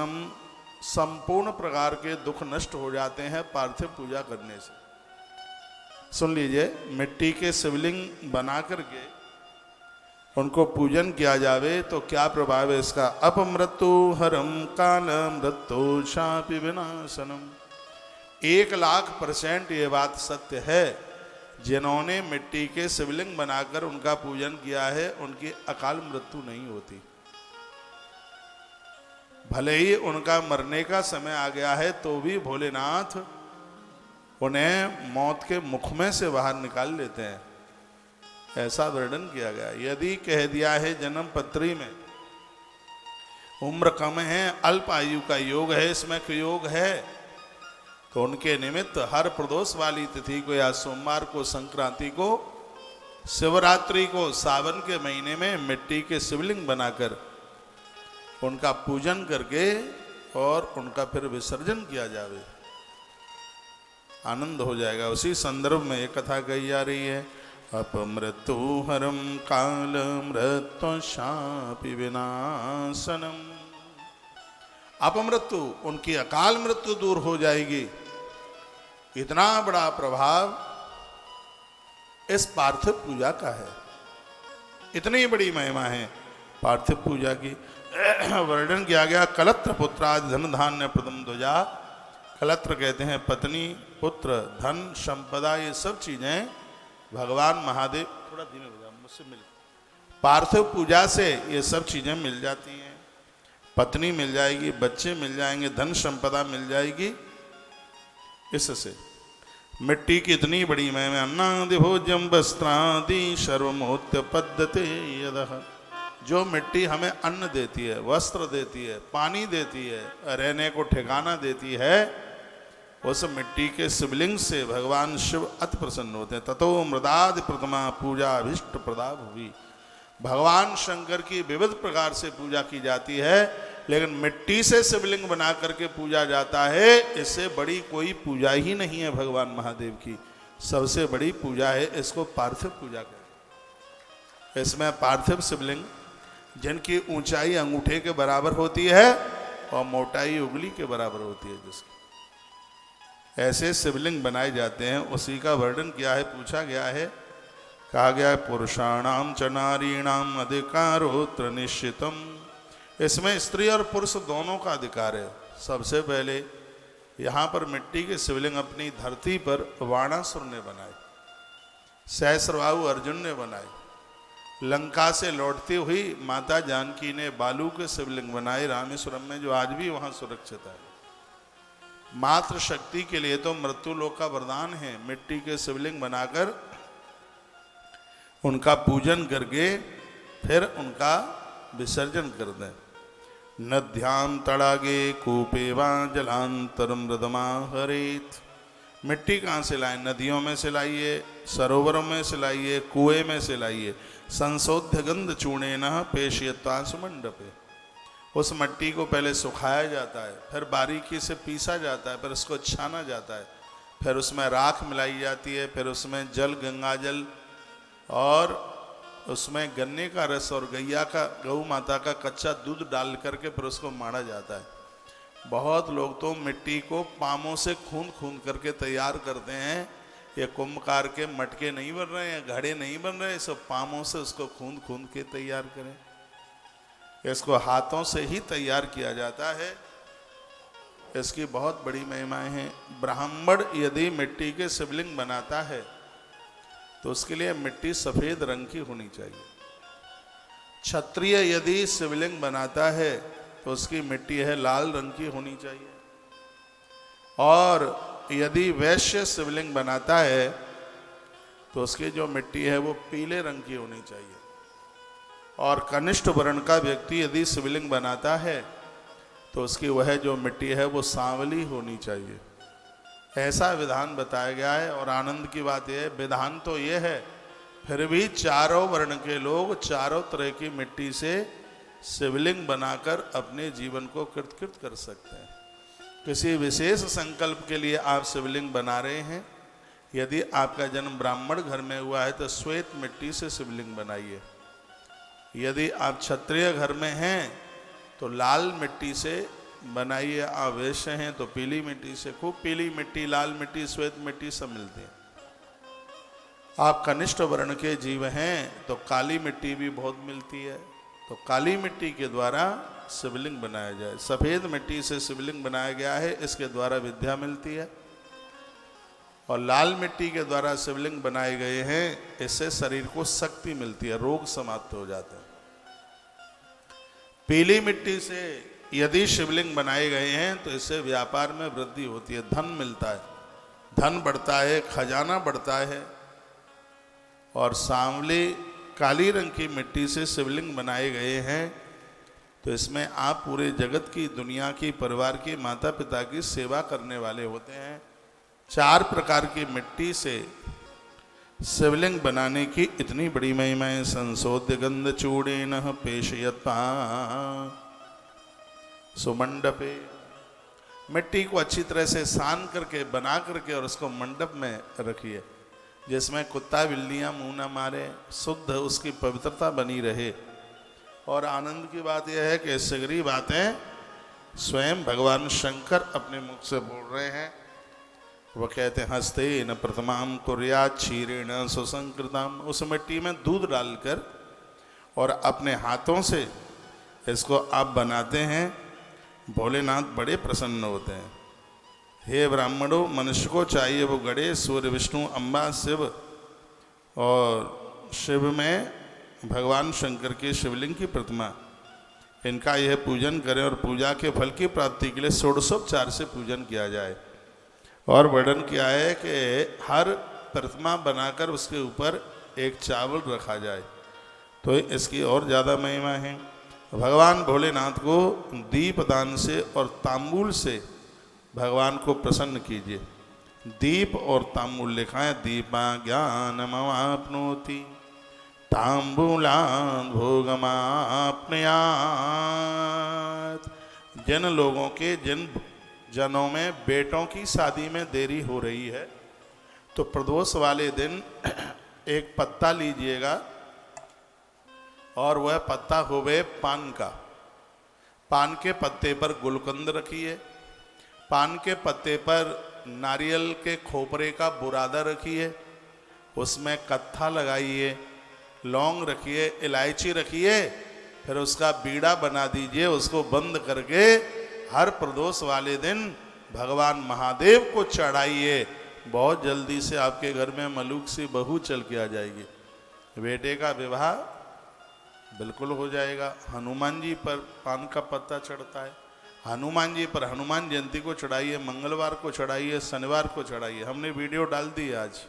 हम संपूर्ण प्रकार के दुख नष्ट हो जाते हैं पार्थिव पूजा करने से। सुन लीजिए, मिट्टी के शिवलिंग बना करके उनको पूजन किया जावे तो क्या प्रभाव है इसका। अपमृत्यु हरम काल मृत्यु शापि विनाशनम। 1,00,000% ये बात सत्य है। जिन्होंने मिट्टी के शिवलिंग बनाकर उनका पूजन किया है उनकी अकाल मृत्यु नहीं होती। भले ही उनका मरने का समय आ गया है तो भी भोलेनाथ उन्हें मौत के मुख में से बाहर निकाल लेते हैं, ऐसा वर्णन किया गया। यदि कह दिया है जन्म पत्री में उम्र कम है, अल्प आयु का योग है, इसमें योग है, तो उनके निमित्त हर प्रदोष वाली तिथि को या सोमवार को, संक्रांति को, शिवरात्रि को, सावन के महीने में मिट्टी के शिवलिंग बनाकर उनका पूजन करके और उनका फिर विसर्जन किया जावे, आनंद हो जाएगा। उसी संदर्भ में एक कथा कही जा रही है। अपमृत्यु हरम काल मृत्यु शापि विनाशनम। अपमृत्यु, उनकी अकाल मृत्यु दूर हो जाएगी। इतना बड़ा प्रभाव इस पार्थिव पूजा का है, इतनी बड़ी महिमा है पार्थिव पूजा की। वर्णन किया गया। कलत्र पुत्रादि धन धान्य प्रथम ध्वजा। कलत्र कहते हैं पत्नी, पुत्र, धन, संपदा, ये सब चीजें भगवान महादेव, थोड़ा धीमे हो जाओ मुझसे मिल, पार्थिव पूजा से ये सब चीजें मिल जाती हैं। पत्नी मिल जाएगी, बच्चे मिल जाएंगे, धन संपदा मिल जाएगी। इससे मिट्टी की इतनी बड़ी महिमा। अन्नादि भोज्यम वस्त्रादि सर्वमोत्य पद्धते यदः। जो मिट्टी हमें अन्न देती है, वस्त्र देती है, पानी देती है, रहने को ठिकाना देती है, उस मिट्टी के शिवलिंग से भगवान शिव अति प्रसन्न होते हैं। ततो मृदादि प्रथमा पूजा अभिष्ट प्रदा हुई। भगवान शंकर की विविध प्रकार से पूजा की जाती है, लेकिन मिट्टी से शिवलिंग बना करके पूजा जाता है। इससे बड़ी कोई पूजा ही नहीं है भगवान महादेव की। सबसे बड़ी पूजा है, इसको पार्थिव पूजा कहते हैं। इसमें पार्थिव शिवलिंग जिनकी ऊंचाई अंगूठे के बराबर होती है और मोटाई उंगली के बराबर होती है, जिसकी ऐसे शिवलिंग बनाए जाते हैं। उसी का वर्णन किया है, पूछा गया है, कहा गया है पुरुषाणाम च नारीणाम अधिकारोत्र निश्चितम। इसमें स्त्री और पुरुष दोनों का अधिकार है। सबसे पहले यहाँ पर मिट्टी के शिवलिंग अपनी धरती पर वाणासुर ने बनाए, सहस्रबाहु अर्जुन ने बनाए। लंका से लौटती हुई माता जानकी ने बालू के शिवलिंग बनाए रामेश्वरम में, जो आज भी वहाँ सुरक्षित है। मात्र शक्ति के लिए तो मृत्यु लोक का वरदान है। मिट्टी के शिवलिंग बनाकर उनका पूजन करके फिर उनका विसर्जन कर दें। नद्याम तड़ागे कूपे वा जलांतर मृदमा हरेत। मिट्टी कहाँ से लाए? नदियों में से लाइए, सरोवरों में से लाइए, कुएं में से लाइए। संशोध्य गंध चूणे न पेशयता सुमंडपे। उस मिट्टी को पहले सुखाया जाता है, फिर बारीकी से पीसा जाता है, फिर उसको छाना जाता है, फिर उसमें राख मिलाई जाती है, फिर उसमें जल, गंगा जल और उसमें गन्ने का रस और गैया का, गौ माता का कच्चा दूध डाल करके फिर उसको माड़ा जाता है। बहुत लोग तो मिट्टी को पामों से खूंद खूंद करके तैयार करते हैं। ये कुंभकार के मटके नहीं बन रहे हैं, घड़े नहीं बन रहे, सब पामों से उसको खूंद खूंद के तैयार करें। इसको हाथों से ही तैयार किया जाता है। इसकी बहुत बड़ी महिमाएं हैं। ब्राह्मण यदि मिट्टी के शिवलिंग बनाता है तो उसके लिए मिट्टी सफेद रंग की होनी चाहिए। क्षत्रिय यदि शिवलिंग बनाता है तो उसकी मिट्टी है लाल रंग की होनी चाहिए। और यदि वैश्य शिवलिंग बनाता है तो उसकी जो मिट्टी है वो पीले रंग की होनी चाहिए। और कनिष्ठ वर्ण का व्यक्ति यदि शिवलिंग बनाता है तो उसकी वह जो मिट्टी है वो सांवली होनी चाहिए। ऐसा विधान बताया गया है। और आनंद की बात यह है, विधान तो ये है, फिर भी चारों वर्ण के लोग चारों तरह की मिट्टी से शिवलिंग बनाकर अपने जीवन को कृतकृत कर सकते हैं। किसी विशेष संकल्प के लिए आप शिवलिंग बना रहे हैं, यदि आपका जन्म ब्राह्मण घर में हुआ है तो श्वेत मिट्टी से शिवलिंग बनाइए। यदि आप क्षत्रिय घर में हैं तो लाल मिट्टी से बनाइए। आवेश्य हैं तो पीली मिट्टी से, खूब पीली मिट्टी, लाल मिट्टी, श्वेत मिट्टी सब मिलती है। आप कनिष्ठ वर्ण के जीव हैं तो काली मिट्टी भी बहुत मिलती है, तो काली मिट्टी के द्वारा शिवलिंग बनाया जाए। सफ़ेद मिट्टी से शिवलिंग बनाया गया है, इसके द्वारा विद्या मिलती है। और लाल मिट्टी के द्वारा शिवलिंग बनाए गए हैं, इससे शरीर को शक्ति मिलती है, रोग समाप्त हो जाते हैं। पीली मिट्टी से यदि शिवलिंग बनाए गए हैं तो इससे व्यापार में वृद्धि होती है, धन मिलता है, धन बढ़ता है, खजाना बढ़ता है। और सांवली काली रंग की मिट्टी से शिवलिंग बनाए गए हैं तो इसमें आप पूरे जगत की, दुनिया की, परिवार की, माता पिता की सेवा करने वाले होते हैं। 4 प्रकार की मिट्टी से शिवलिंग बनाने की इतनी बड़ी महिमा है। संशोध्य गंध चूड़ेन पेशयत्वा सुमंडपे, मिट्टी को अच्छी तरह से सान करके, बना करके और उसको मंडप में रखिए, जिसमें कुत्ता बिल्लियां मुंह न मारे, शुद्ध उसकी पवित्रता बनी रहे। और आनंद की बात यह है कि सगरी बातें स्वयं भगवान शंकर अपने मुख से बोल रहे हैं। वो कहते हैं हस्ते न प्रथमाम कुर्या क्षीरेण सुसंकृताम, उस मिट्टी में दूध डालकर और अपने हाथों से इसको आप बनाते हैं। भोलेनाथ बड़े प्रसन्न होते हैं। हे ब्राह्मणों, मनुष्य को चाहिए वो गणेश, सूर्य, विष्णु, अम्बा, शिव, और शिव में भगवान शंकर की शिवलिंग की प्रतिमा, इनका यह पूजन करें और पूजा के फल की प्राप्ति के लिए षोडशोपचार से पूजन किया जाए। और वर्णन किया है कि हर प्रतिमा बनाकर उसके ऊपर एक चावल रखा जाए, तो इसकी और ज़्यादा महिमा है। भगवान भोलेनाथ को दीपदान से और तांबूल से भगवान को प्रसन्न कीजिए। दीप और तांबूल लिखा है, दीपा ज्ञानमवाप्नोति तांबूलान् भोगमाप्नुयात्। जिन लोगों के, जिन जनों में बेटों की शादी में देरी हो रही है तो प्रदोष वाले दिन एक पत्ता लीजिएगा और वह पत्ता होवे पान का। पान के पत्ते पर गुलकंद रखिए, पान के पत्ते पर नारियल के खोपरे का बुरादा रखिए, उसमें कत्था लगाइए, लौंग रखिए, इलायची रखिए, फिर उसका बीड़ा बना दीजिए। उसको बंद करके हर प्रदोष वाले दिन भगवान महादेव को चढ़ाइए। बहुत जल्दी से आपके घर में मलूक सी बहू चल के आ जाएगी, बेटे का विवाह बिल्कुल हो जाएगा। हनुमान जी पर पान का पत्ता चढ़ता है, हनुमान जी पर हनुमान जयंती को चढ़ाइए, मंगलवार को चढ़ाइए, शनिवार को चढ़ाइए। हमने वीडियो डाल दी है आज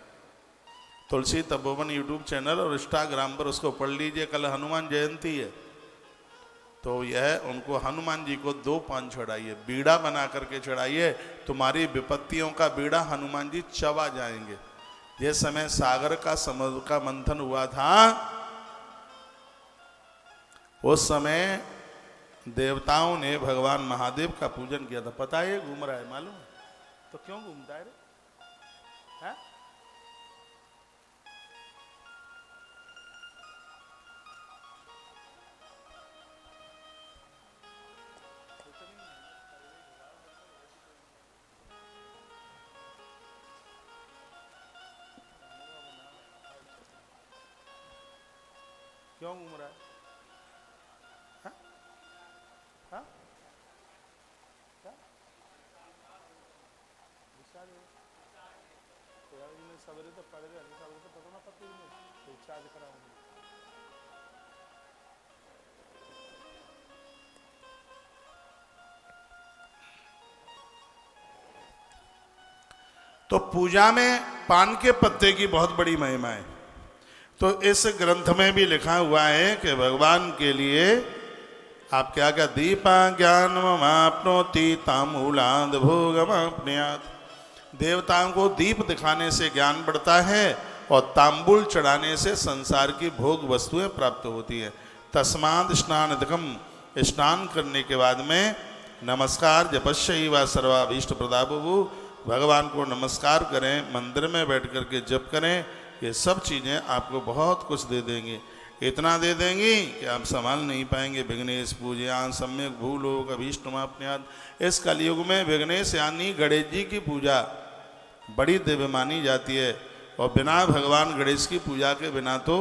तुलसी तपोवन यूट्यूब चैनल और इंस्टाग्राम पर, उसको पढ़ लीजिए। कल हनुमान जयंती है तो यह उनको हनुमान जी को 2 पान चढ़ाइए, बीड़ा बना करके चढ़ाइए। तुम्हारी विपत्तियों का बीड़ा हनुमान जी चबा जाएंगे। जिस समय सागर का समुद्र का मंथन हुआ था उस समय देवताओं ने भगवान महादेव का पूजन किया था। पता है ये घूम रहा है, मालूम है? तो क्यों घूमता है रे? है? क्यों घूम रहा है? सवेरे तो पड़ गया, सवेरे तो पता ना पत्ती नहीं चार्ज कराऊंगी। तो पूजा में पान के पत्ते की बहुत बड़ी महिमा है। तो इस ग्रंथ में भी लिखा हुआ है कि भगवान के लिए आप क्या क्या, दीपा ज्ञानमवाप्नोति ताम्बूलाद् भोगमाप्नुयात्। देवताओं को दीप दिखाने से ज्ञान बढ़ता है और तांबुल चढ़ाने से संसार की भोग वस्तुएं प्राप्त होती हैं। तस्माद् स्नानादिकम, स्नान करने के बाद में नमस्कार जपस्यैव सर्वाभीष्ट प्रदाभुः, भगवान को नमस्कार करें, मंदिर में बैठ कर के जप करें। ये सब चीज़ें आपको बहुत कुछ दे देंगे। इतना दे देंगी कि आप संभाल नहीं पाएंगे। विघ्नेश पूजयान सम्यक भूलोक अभीष्टमाप्नुयात्। इस कलयुग में विघ्नेश यानी गणेश जी की पूजा बड़ी दिव्य मानी जाती है, और बिना भगवान गणेश की पूजा के बिना तो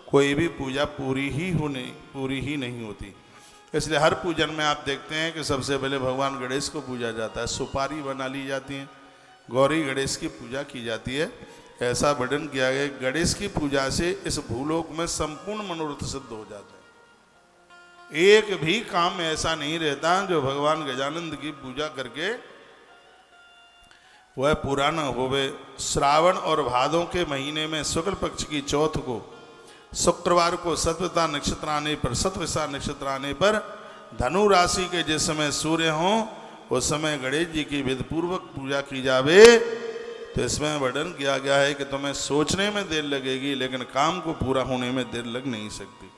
कोई भी पूजा पूरी ही नहीं होती। इसलिए हर पूजन में आप देखते हैं कि सबसे पहले भगवान गणेश को पूजा जाता है, सुपारी बना ली जाती है, गौरी गणेश की पूजा की जाती है। ऐसा वर्णन किया गया, गणेश की पूजा से इस भूलोक में संपूर्ण मनोरथ सिद्ध हो जाते हैं। एक भी काम ऐसा नहीं रहता जो भगवान गजानंद की पूजा करके वह पूरा न होवे। श्रावण और भादों के महीने में शुक्ल पक्ष की चौथ को, शुक्रवार को सत्वता नक्षत्र आने पर, सत्वसा नक्षत्र आने पर धनु राशि के जिस समय सूर्य हों उस समय गणेश जी की विधिपूर्वक पूजा की जावे। तो इसमें वर्णन किया गया है कि तुम्हें सोचने में देर लगेगी लेकिन काम को पूरा होने में देर लग नहीं सकती।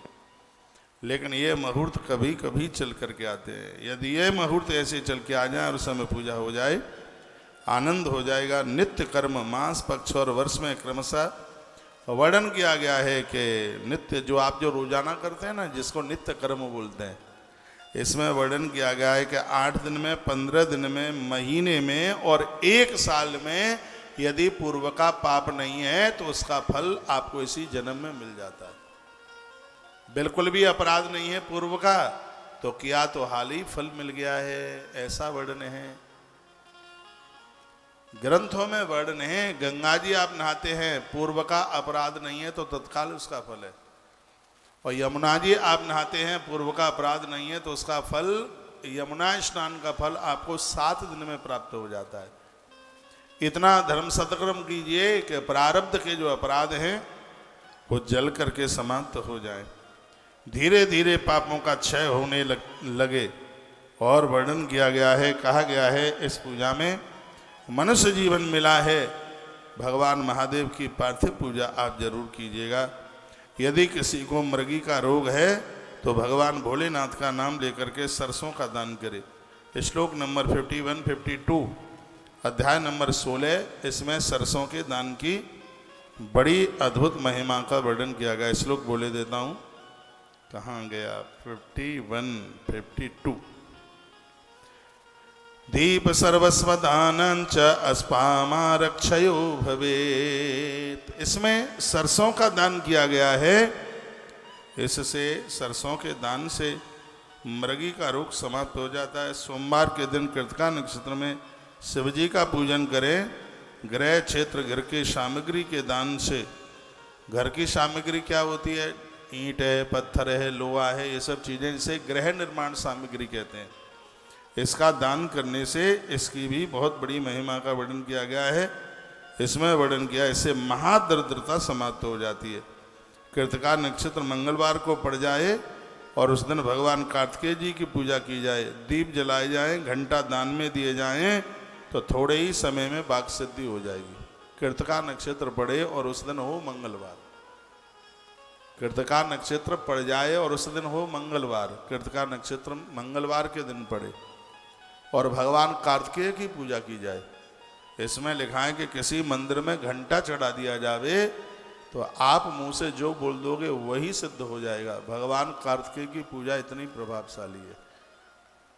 लेकिन ये मुहूर्त कभी कभी चल करके आते हैं। यदि ये मुहूर्त ऐसे चल के आ जाए और उस समय पूजा हो जाए, आनंद हो जाएगा। नित्य कर्म मास पक्ष और वर्ष में क्रमशः वर्णन किया गया है कि नित्य जो आप जो रोजाना करते हैं ना, जिसको नित्य कर्म बोलते हैं, इसमें वर्णन किया गया है कि 8 दिन में, 15 दिन में, महीने में और 1 साल में यदि पूर्व का पाप नहीं है तो उसका फल आपको इसी जन्म में मिल जाता है। बिल्कुल भी अपराध नहीं है पूर्व का तो किया तो हाल ही फल मिल गया है, ऐसा वर्णन है। ग्रंथों में वर्णन है, गंगा जी आप नहाते हैं, पूर्व का अपराध नहीं है तो तत्काल उसका फल है। और यमुना जी आप नहाते हैं, पूर्व का अपराध नहीं है तो उसका फल, यमुना स्नान का फल आपको 7 दिन में प्राप्त हो जाता है। इतना धर्म सत्कर्म कीजिए कि प्रारब्ध के जो अपराध हैं वो जल करके समाप्त हो जाए, धीरे धीरे पापों का क्षय होने लगे। और वर्णन किया गया है, कहा गया है इस पूजा में मनुष्य जीवन मिला है, भगवान महादेव की पार्थिव पूजा आप जरूर कीजिएगा। यदि किसी को मृगी का रोग है तो भगवान भोलेनाथ का नाम लेकर के सरसों का दान करे। श्लोक नंबर 51, 52, अध्याय नंबर 16, इसमें सरसों के दान की बड़ी अद्भुत महिमा का वर्णन किया गया। श्लोक बोले देता हूँ, कहाँ गया, 51, 52। दीप सर्वस्वदानंच अस्पामारक्षयो भवेत। इसमें सरसों का दान किया गया है। इससे सरसों के दान से मृगी का रोग समाप्त हो जाता है। सोमवार के दिन कृतिका नक्षत्र में शिव जी का पूजन करें। गृह क्षेत्र घर की सामग्री के दान से, घर की सामग्री क्या होती है, ईंट है, पत्थर है, लोहा है, ये सब चीज़ें जिसे गृह निर्माण सामग्री कहते हैं, इसका दान करने से इसकी भी बहुत बड़ी महिमा का वर्णन किया गया है। इसमें वर्णन किया, इससे महादरिद्रता समाप्त हो जाती है। कृतिका नक्षत्र मंगलवार को पड़ जाए और उस दिन भगवान कार्तिकेय जी की पूजा की जाए, दीप जलाए जाएं, घंटा दान में दिए जाएं तो थोड़े ही समय में वाक सिद्धि हो जाएगी। कृतिका नक्षत्र पड़े और उस दिन हो मंगलवार, कृतिका नक्षत्र पड़ जाए और उस दिन हो मंगलवार, कृतिका नक्षत्र मंगलवार के दिन पड़े और भगवान कार्तिकेय की पूजा की जाए। इसमें लिखा है कि किसी मंदिर में घंटा चढ़ा दिया जावे तो आप मुंह से जो बोल दोगे वही सिद्ध हो जाएगा। भगवान कार्तिकेय की पूजा इतनी प्रभावशाली है।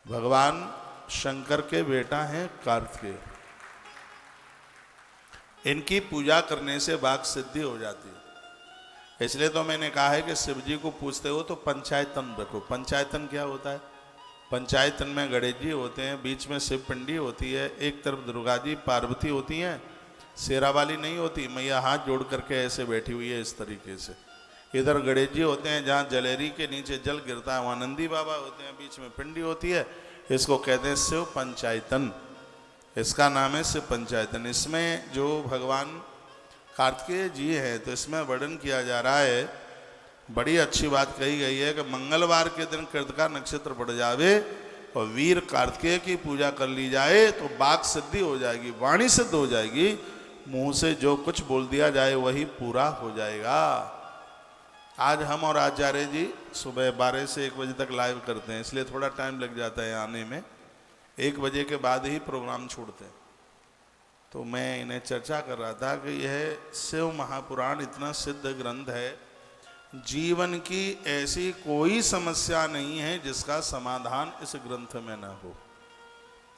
भगवान शंकर के बेटा हैं कार्तिकेय, इनकी पूजा करने से वाक सिद्धि हो जाती है। इसलिए तो मैंने कहा है कि शिव जी को पूछते हो तो पंचायतन रखो। पंचायतन क्या होता है, पंचायतन में गणेश जी होते हैं, बीच में शिव पिंडी होती है, एक तरफ दुर्गा जी पार्वती होती हैं, शेरा वाली नहीं होती, मैया हाथ जोड़ करके ऐसे बैठी हुई है इस तरीके से। इधर गणेश जी होते हैं, जहाँ जलेरी के नीचे जल गिरता है वहाँ नंदी बाबा होते हैं, बीच में पिंडी होती है। इसको कहते हैं शिव पंचायतन, इसका नाम है शिव पंचायतन। इसमें जो भगवान कार्तिकेय जी हैं तो इसमें वर्णन किया जा रहा है, बड़ी अच्छी बात कही गई है कि मंगलवार के दिन कृतिका नक्षत्र पड़ जावे और वीर कार्तिकेय की पूजा कर ली जाए तो वाक सिद्धि हो जाएगी, वाणी सिद्ध हो जाएगी, मुंह से जो कुछ बोल दिया जाए वही पूरा हो जाएगा। आज हम और आचार्य जी सुबह 12 से 1 बजे तक लाइव करते हैं, इसलिए थोड़ा टाइम लग जाता है आने में, 1 बजे के बाद ही प्रोग्राम छोड़ते हैं। तो मैं इन्हें चर्चा कर रहा था कि यह शिव महापुराण इतना सिद्ध ग्रंथ है, जीवन की ऐसी कोई समस्या नहीं है जिसका समाधान इस ग्रंथ में न हो।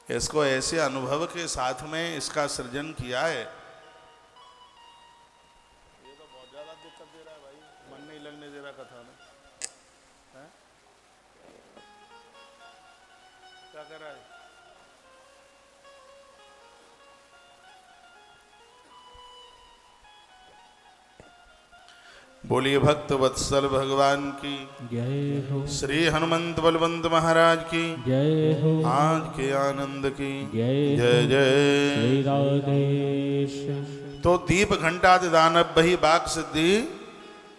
इसको ऐसे अनुभव के साथ में इसका सृजन किया है। ये तो बहुत ज्यादा दिक्कत दे रहा है भाई, मन नहीं लगने दे रहा कथा में। है? क्या कर रहा है? बोलिए भक्त वत्सल भगवान की जय हो। श्री हनुमंत बलवंत महाराज की जय हो। आज के आनंद की जय जय जय। श्री राधेश। तो दीप घंटादि दानव बही वाक सिद्धि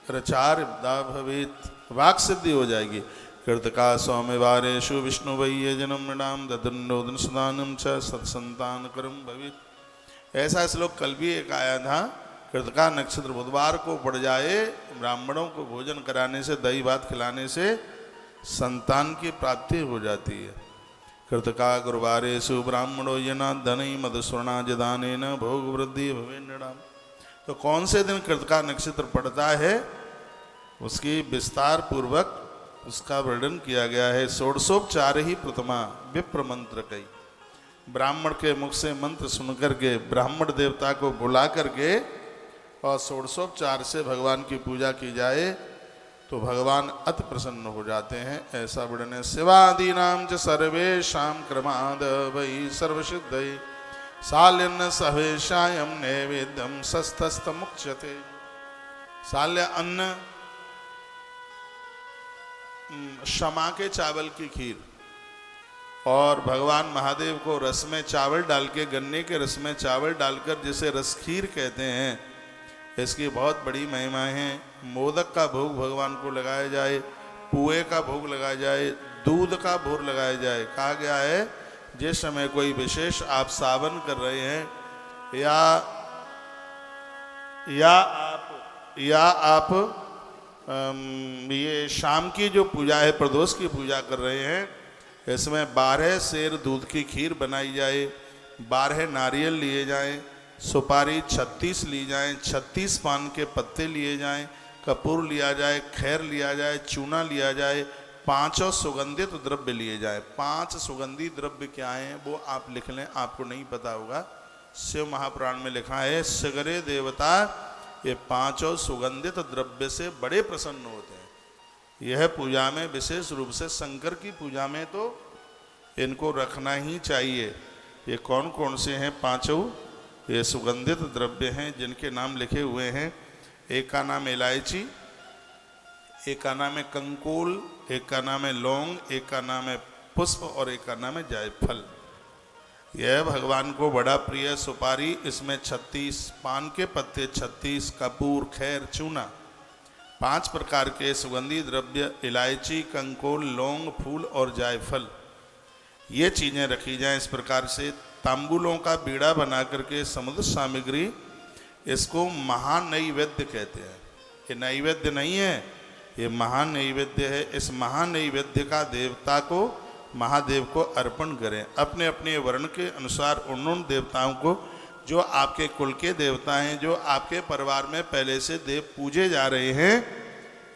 रचार भवेत, वाक सिद्धि हो जाएगी। कृतका सौम्यवारेशु विष्णु वैय जन्म नाम ददंडोदन सदानम च सत्संतान करम भवित। ऐसा श्लोक कल भी एक आया था। कृतका नक्षत्र बुधवार को पड़ जाए, ब्राह्मणों को भोजन कराने से, दही भात खिलाने से संतान की प्राप्ति हो जाती है। कृतका गुरुवारेषु ब्राह्मणो यना धनई मधुस्वर्णा जदानेन भोग वृद्धि भवे नृणाम। तो कौन से दिन कृतका नक्षत्र पड़ता है उसकी विस्तार पूर्वक उसका वर्णन किया गया है। षोडशोपचार ही प्रथमा विप्र मंत्र कई, ब्राह्मण के मुख से मंत्र सुनकर के ब्राह्मण देवता को बुला करके और षोडशोपचार से भगवान की पूजा की जाए तो भगवान अति प्रसन्न हो जाते हैं। ऐसा वर्णन है। शिवादीनां च सर्वेषां क्रमाद वै सर्वसिद्धये साल्यन्न सवेशायं नैवेद्यं सस्तस्तमुच्यते। साल्य अन्न, क्षमा के चावल की खीर, और भगवान महादेव को रस में चावल डाल के, गन्ने के रस में चावल डालकर जिसे रस खीर कहते हैं, इसकी बहुत बड़ी महिमा है। मोदक का भोग भगवान को लगाया जाए, पुए का भोग लगाया जाए, दूध का भोग लगाया जाए। कहा गया है जिस समय कोई विशेष आप सावन कर रहे हैं या आप ये शाम की जो पूजा है, प्रदोष की पूजा कर रहे हैं, इसमें 12 सेर दूध की खीर बनाई जाए, 12 नारियल लिए जाएं, सुपारी 36 ली जाएं, 36 पान के पत्ते लिए जाएं, कपूर लिया जाए, खैर लिया जाए, चूना लिया जाए, 5 सुगंधित द्रव्य लिए जाए। 5 सुगंधित द्रव्य क्या हैं वो आप लिख लें, आपको नहीं पता होगा। शिव महापुराण में लिखा है सगरे देवता ये 5 सुगंधित द्रव्य से बड़े प्रसन्न होते हैं। यह पूजा में विशेष रूप से शंकर की पूजा में तो इनको रखना ही चाहिए। ये कौन कौन से हैं 5? ये सुगंधित द्रव्य हैं जिनके नाम लिखे हुए हैं। एक का नाम इलायची, एक का नाम है कंकोल, एक का नाम है लौंग, एक का नाम है पुष्प और एक का नाम है जायफल। यह भगवान को बड़ा प्रिय। सुपारी इसमें 36, पान के पत्ते 36, कपूर, खैर, चूना, 5 प्रकार के सुगंधी द्रव्य, इलायची, कंकोल, लौंग, फूल और जायफल, ये चीज़ें रखी जाएं। इस प्रकार से तांबूलों का बीड़ा बना करके समुद्र सामग्री, इसको महानैवेद्य कहते हैं। ये नैवेद्य नहीं है, ये महानैवेद्य है। इस महानैवेद्य का देवता को, महादेव को अर्पण करें। अपने अपने वर्ण के अनुसार उन देवताओं को जो आपके कुल के देवता हैं, जो आपके परिवार में पहले से देव पूजे जा रहे हैं,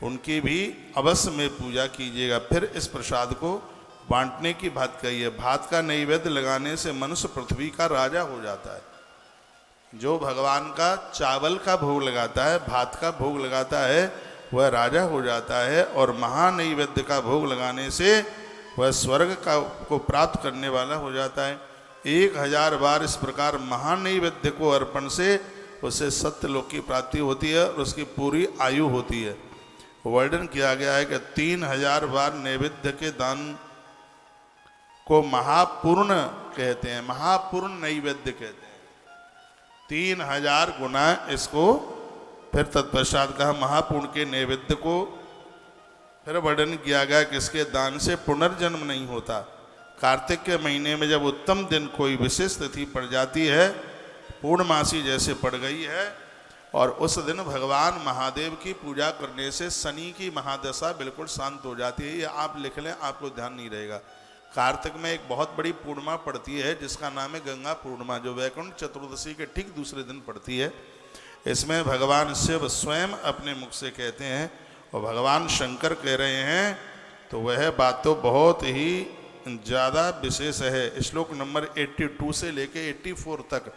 उनकी भी अवश्य में पूजा कीजिएगा। फिर इस प्रसाद को बांटने की बात कही है। भात का नैवेद्य लगाने से मनुष्य पृथ्वी का राजा हो जाता है। जो भगवान का चावल का भोग लगाता है, भात का भोग लगाता है, वह राजा हो जाता है। और महानैवेद्य का भोग लगाने से वह स्वर्ग का को प्राप्त करने वाला हो जाता है। 1000 बार इस प्रकार महानैवेद्य को अर्पण से उसे सत्यलोक की प्राप्ति होती है और उसकी पूरी आयु होती है। वर्णन किया गया है कि 3000 बार नैवेद्य के दान को महापूर्ण कहते हैं, महापूर्ण नैवेद्य कहते हैं। 3000 गुना इसको। फिर तत्पश्चात कहा महापूर्ण के नैवेद्य को। फिर वर्णन किया गया कि इसके दान से पुनर्जन्म नहीं होता। कार्तिक के महीने में जब उत्तम दिन कोई विशेष तिथि पड़ जाती है, पूर्णमासी जैसे पड़ गई है, और उस दिन भगवान महादेव की पूजा करने से शनि की महादशा बिल्कुल शांत हो जाती है। ये आप लिख लें, आपको ध्यान नहीं रहेगा। कार्तिक में एक बहुत बड़ी पूर्णिमा पड़ती है जिसका नाम है गंगा पूर्णिमा, जो वैकुंठ चतुर्दशी के ठीक दूसरे दिन पड़ती है। इसमें भगवान शिव स्वयं अपने मुख से कहते हैं और भगवान शंकर कह रहे हैं तो वह बात तो बहुत ही ज़्यादा विशेष है। श्लोक नंबर 82 से लेके 84 तक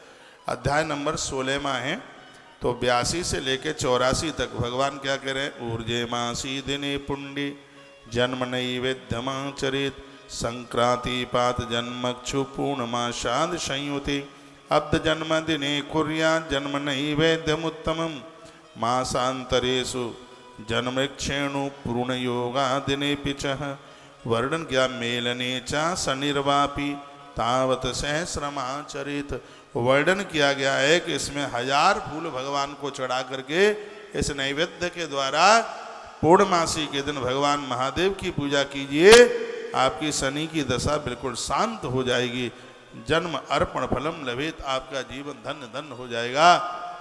अध्याय नंबर 16वां है। तो 82 से लेके 84 तक भगवान क्या कह रहे हैं? ऊर्जे मासी दिने पुण्डी जन्म नैवेद्यमाचरित संक्रांति पात जन्मक्षु पूर्णमाशाद संयुति अब्द जन्म दिने कुर्या जन्म नैवेद्यमुत्तमम मासांतरेषु जन्मक्षेणु पूर्ण योगा दिने पिचः वर्णन क्या मेलने चा सनिर्वापी तावत सहस्रमाचरित। वर्णन किया गया है कि इसमें 1000 फूल भगवान को चढ़ा करके इस नैवेद्य के द्वारा पूर्णमासी के दिन भगवान महादेव की पूजा कीजिए, आपकी शनि की दशा बिल्कुल शांत हो जाएगी। जन्म अर्पण फलम लभेत, आपका जीवन धन्य धन्य हो जाएगा,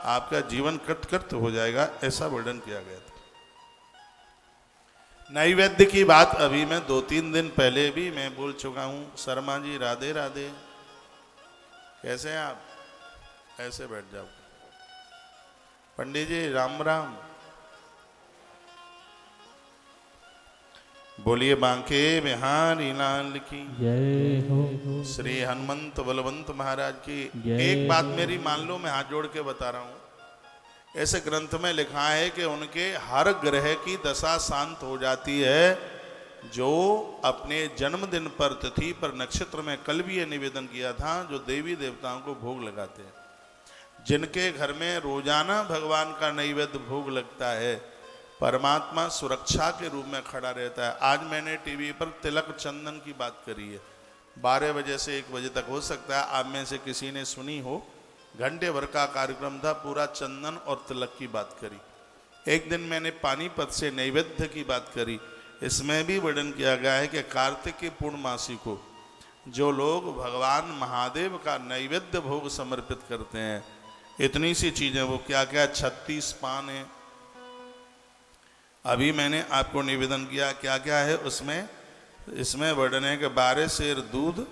आपका जीवन कृत हो जाएगा, ऐसा वर्णन किया गया था। नैवेद्य की बात अभी मैं 2-3 दिन पहले भी मैं बोल चुका हूं। शर्मा जी राधे राधे, कैसे हैं आप? ऐसे बैठ जाओ। पंडित जी राम राम। बोलिए बांके बिहारी लाल की जय हो। श्री हनुमंत बलवंत महाराज की। जय एक बात मेरी मान लो, मैं हाथ जोड़ के बता रहा हूं। ऐसे ग्रंथ में लिखा है कि उनके हर ग्रह की दशा शांत हो जाती है जो अपने जन्मदिन पर, तिथि पर, नक्षत्र में कल भी ये निवेदन किया था, जो देवी देवताओं को भोग लगाते हैं, जिनके घर में रोजाना भगवान का नैवेद्य भोग लगता है, परमात्मा सुरक्षा के रूप में खड़ा रहता है। आज मैंने टीवी पर तिलक चंदन की बात करी है, 12 बजे से 1 बजे तक, हो सकता है आप में से किसी ने सुनी हो। घंटे भर का कार्यक्रम था, पूरा चंदन और तिलक की बात करी। एक दिन मैंने पानीपत से नैवेद्य की बात करी। इसमें भी वर्णन किया गया है कि कार्तिक की पूर्णमासी को जो लोग भगवान महादेव का नैवेद्य भोग समर्पित करते हैं, इतनी सी चीजें, वो क्या क्या 36 पान है। अभी मैंने आपको निवेदन किया क्या क्या है उसमें। इसमें वर्णन है कि 12 सेर दूध,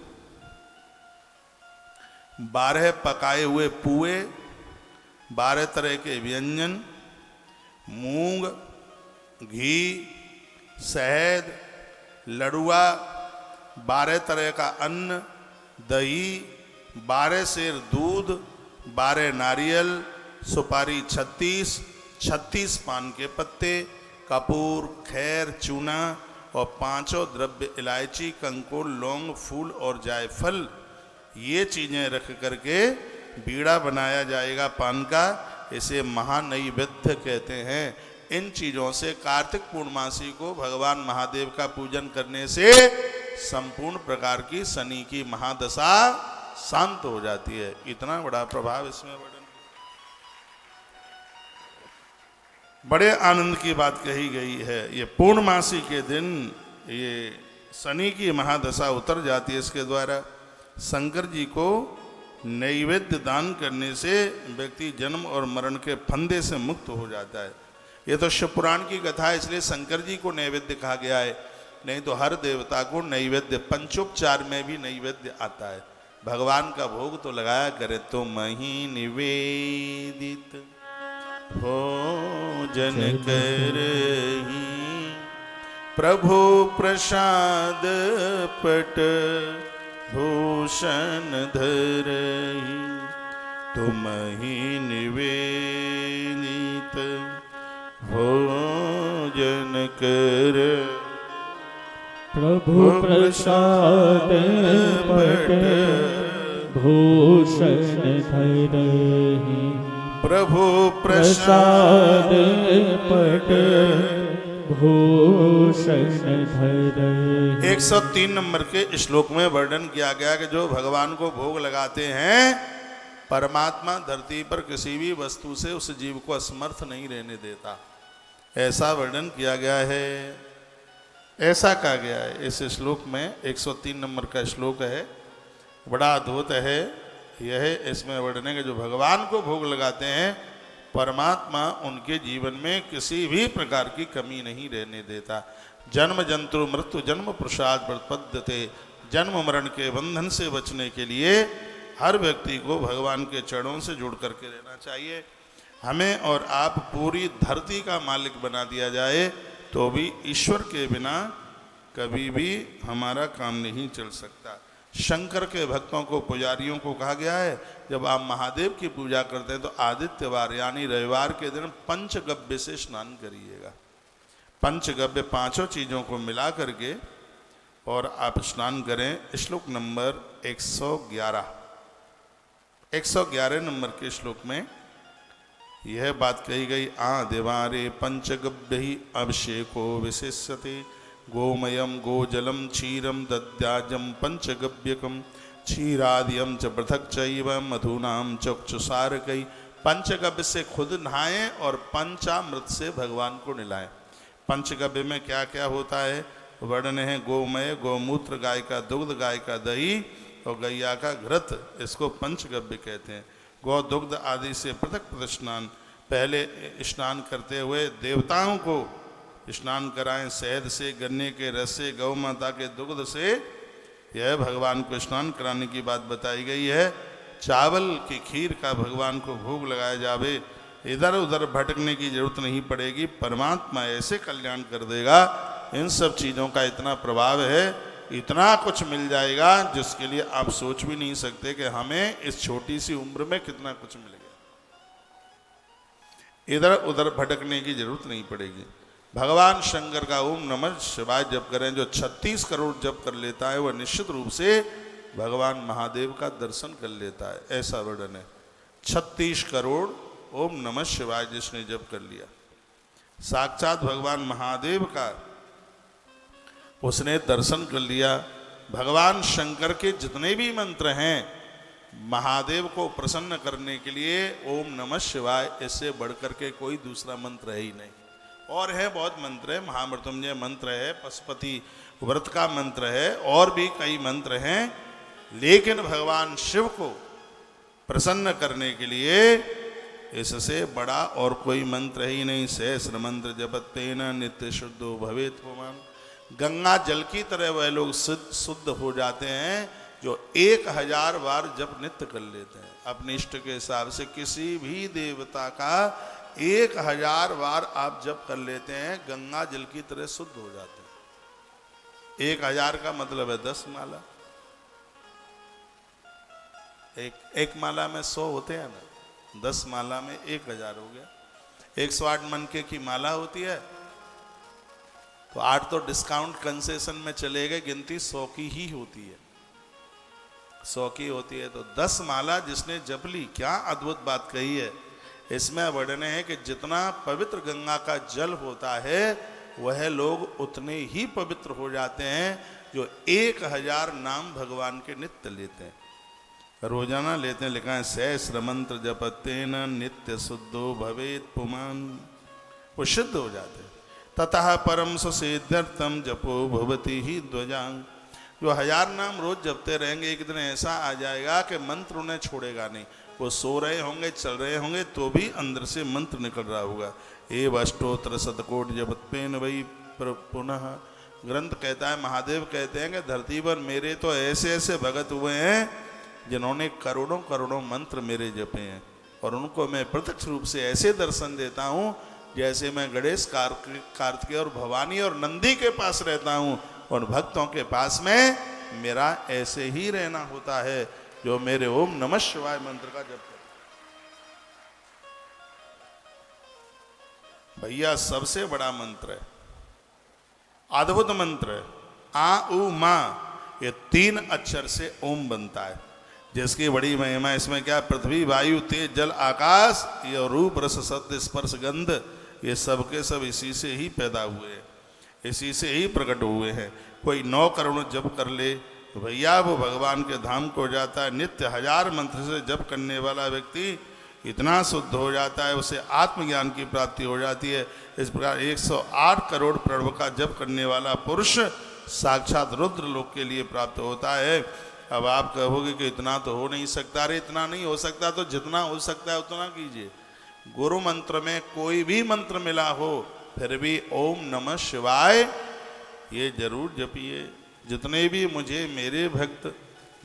12 पकाए हुए पुए, 12 तरह के व्यंजन, मूंग, घी, शहद, लड़ुआ, 12 तरह का अन्न, दही, 12 सेर दूध, 12 नारियल, सुपारी 36 पान के पत्ते, कपूर, खैर, चूना और 5 द्रव्य इलायची, कंकुल, लौंग, फूल और जायफल, ये चीजें रख करके बीड़ा बनाया जाएगा पान का। इसे महानैवेद्य कहते हैं। इन चीजों से कार्तिक पूर्णमासी को भगवान महादेव का पूजन करने से संपूर्ण प्रकार की शनि की महादशा शांत हो जाती है। इतना बड़ा प्रभाव इसमें वर्णन। बड़े आनंद की बात कही गई है। ये पूर्णमासी के दिन ये शनि की महादशा उतर जाती है। इसके द्वारा शंकर जी को नैवेद्य दान करने से व्यक्ति जन्म और मरण के फंदे से मुक्त हो जाता है। ये तो शिव पुराण की कथा है, इसलिए शंकर जी को नैवेद्य कहा गया है। नहीं तो हर देवता को नैवेद्य, पंचोपचार में भी नैवेद्य आता है। भगवान का भोग तो लगाया करे तो मही निवेदित भोजन करही, प्रभु प्रसाद पट भूषण धरही, तुमहि निवेदित भोजन कर। प्रभु प्रसाद पट भूषण धरहि, प्रभु प्रसाद पट भूषण धरहि। 103 नंबर के श्लोक में वर्णन किया गया कि जो भगवान को भोग लगाते हैं, परमात्मा धरती पर किसी भी वस्तु से उस जीव को असमर्थ नहीं रहने देता, ऐसा वर्णन किया गया है। ऐसा कहा गया है इस श्लोक में। 103 नंबर का श्लोक है, बड़ा अद्भुत है यह। इसमें वर्णन है कि जो भगवान को भोग लगाते हैं, परमात्मा उनके जीवन में किसी भी प्रकार की कमी नहीं रहने देता। जन्म जंतु मृत्यु जन्म प्रसाद प्रपद्यते, जन्म मरण के बंधन से बचने के लिए हर व्यक्ति को भगवान के चरणों से जुड़ करके रहना चाहिए। हमें और आप पूरी धरती का मालिक बना दिया जाए, तो भी ईश्वर के बिना कभी भी हमारा काम नहीं चल सकता। शंकर के भक्तों को, पुजारियों को कहा गया है, जब आप महादेव की पूजा करते हैं तो आदित्यवार यानी रविवार के दिन पंचगव्य से स्नान करिएगा। पंचगव्य पांचों चीजों को मिला करके और आप स्नान करें। श्लोक नंबर 111 नंबर के श्लोक में यह बात कही गई। आदिवारे पंचगव्य ही अभिषेको विशेष्यते गोमयम गोजलम क्षीरम दद्याजम पंचगव्यकम क्षीरादियम च पृथक चैव मधुनाम चक्षुसारकई। पंचगव्य से खुद नहाएं और पंचामृत से भगवान को नहलाएं। पंचगव्य में क्या क्या होता है वर्णन है। गोमय, गोमूत्र, गाय का दुग्ध, गाय का दही और गैया का घृत, इसको पंचगव्य कहते हैं। गौ दुग्ध आदि से पृथक पृथक स्नान। पहले स्नान करते हुए देवताओं को स्नान कराएं, शहद से, गन्ने के रस से, गौ माता के दुग्ध से। यह भगवान को स्नान कराने की बात बताई गई है। चावल की खीर का भगवान को भोग लगाया जावे। इधर उधर भटकने की जरूरत नहीं पड़ेगी, परमात्मा ऐसे कल्याण कर देगा। इन सब चीज़ों का इतना प्रभाव है, इतना कुछ मिल जाएगा जिसके लिए आप सोच भी नहीं सकते कि हमें इस छोटी सी उम्र में कितना कुछ मिल गया। इधर उधर भटकने की जरूरत नहीं पड़ेगी। भगवान शंकर का ओम नमः शिवाय जप करें, जो 36 करोड़ जप कर लेता है वह निश्चित रूप से भगवान महादेव का दर्शन कर लेता है, ऐसा वर्णन है। 36 करोड़ ओम नमः शिवाय जिसने जप कर लिया, साक्षात भगवान महादेव का उसने दर्शन कर लिया। भगवान शंकर के जितने भी मंत्र हैं महादेव को प्रसन्न करने के लिए ओम नमः शिवाय, इससे बढ़कर के कोई दूसरा मंत्र है ही नहीं। और है बहुत मंत्र है, महामृत्युंजय मंत्र है, पशुपति व्रत का मंत्र है, और भी कई मंत्र हैं, लेकिन भगवान शिव को प्रसन्न करने के लिए इससे बड़ा और कोई मंत्र ही नहीं। सहस्र मंत्र जपतेन नित्य शुद्धो भवेत पुमान। गंगा जल की तरह वह लोग शुद्ध हो जाते हैं जो 1000 बार जप नित्य कर लेते हैं। अपने इष्ट के हिसाब से किसी भी देवता का 1000 बार आप जप कर लेते हैं, गंगा जल की तरह शुद्ध हो जाते हैं। 1000 का मतलब है 10 माला। एक माला में 100 होते हैं ना, 10 माला में 1000 हो गया। 108 मनके की माला होती है तो 8 तो डिस्काउंट कंसेशन में चले गए, गिनती 100 की ही होती है। 100 की होती है तो 10 माला जिसने जप ली, क्या अद्भुत बात कही है। इसमें वर्णन है कि जितना पवित्र गंगा का जल होता है वह लोग उतने ही पवित्र हो जाते हैं जो 1000 नाम भगवान के नित्य लेते हैं, रोजाना लेते हैं। लिखा है सहस्र मंत्र जपतेन नित्य शुद्धो भवेत पुमान, वो शुद्ध हो जाते हैं। ततः परम सुसिद्ध्यर्थम जपो भवति ही ध्वजांग। जो 1000 नाम रोज जपते रहेंगे, एक दिन ऐसा आ जाएगा कि मंत्र उन्हें छोड़ेगा नहीं। वो सो रहे होंगे, चल रहे होंगे, तो भी अंदर से मंत्र निकल रहा होगा। एव अष्टोत्र शतकोट जपत्पेन वही पुनः। ग्रंथ कहता है, महादेव कहते हैं कि धरती पर मेरे तो ऐसे ऐसे भगत हुए हैं जिन्होंने करोड़ों करोड़ों मंत्र मेरे जपे हैं, और उनको मैं प्रत्यक्ष रूप से ऐसे दर्शन देता हूँ जैसे मैं गणेश, कार्तिकेय और भवानी और नंदी के पास रहता हूँ। और भक्तों के पास में मेरा ऐसे ही रहना होता है जो मेरे ओम नमः शिवाय मंत्र का जप करते। भैया सबसे बड़ा मंत्र है, अद्भुत मंत्र है। आ उ मा, ये 3 अक्षर से ओम बनता है, जिसकी बड़ी महिमा। इसमें क्या, पृथ्वी वायु तेज जल आकाश, ये रूप रस सत्य स्पर्श गंध, ये सब के सब इसी से ही पैदा हुए हैं, इसी से ही प्रकट हुए हैं। कोई 9 करोड़ जप कर ले तो भैया वो भगवान के धाम को जाता है। नित्य 1000 मंत्र से जप करने वाला व्यक्ति इतना शुद्ध हो जाता है, उसे आत्मज्ञान की प्राप्ति हो जाती है। इस प्रकार 108 करोड़ प्रणव का जप करने वाला पुरुष साक्षात रुद्र लोक के लिए प्राप्त होता है। अब आप कहोगे कि इतना तो हो नहीं सकता। अरे इतना नहीं हो सकता तो जितना हो सकता है उतना कीजिए। गुरु मंत्र में कोई भी मंत्र मिला हो फिर भी ओम नमः शिवाय ये जरूर जपिए। जितने भी मुझे मेरे भक्त,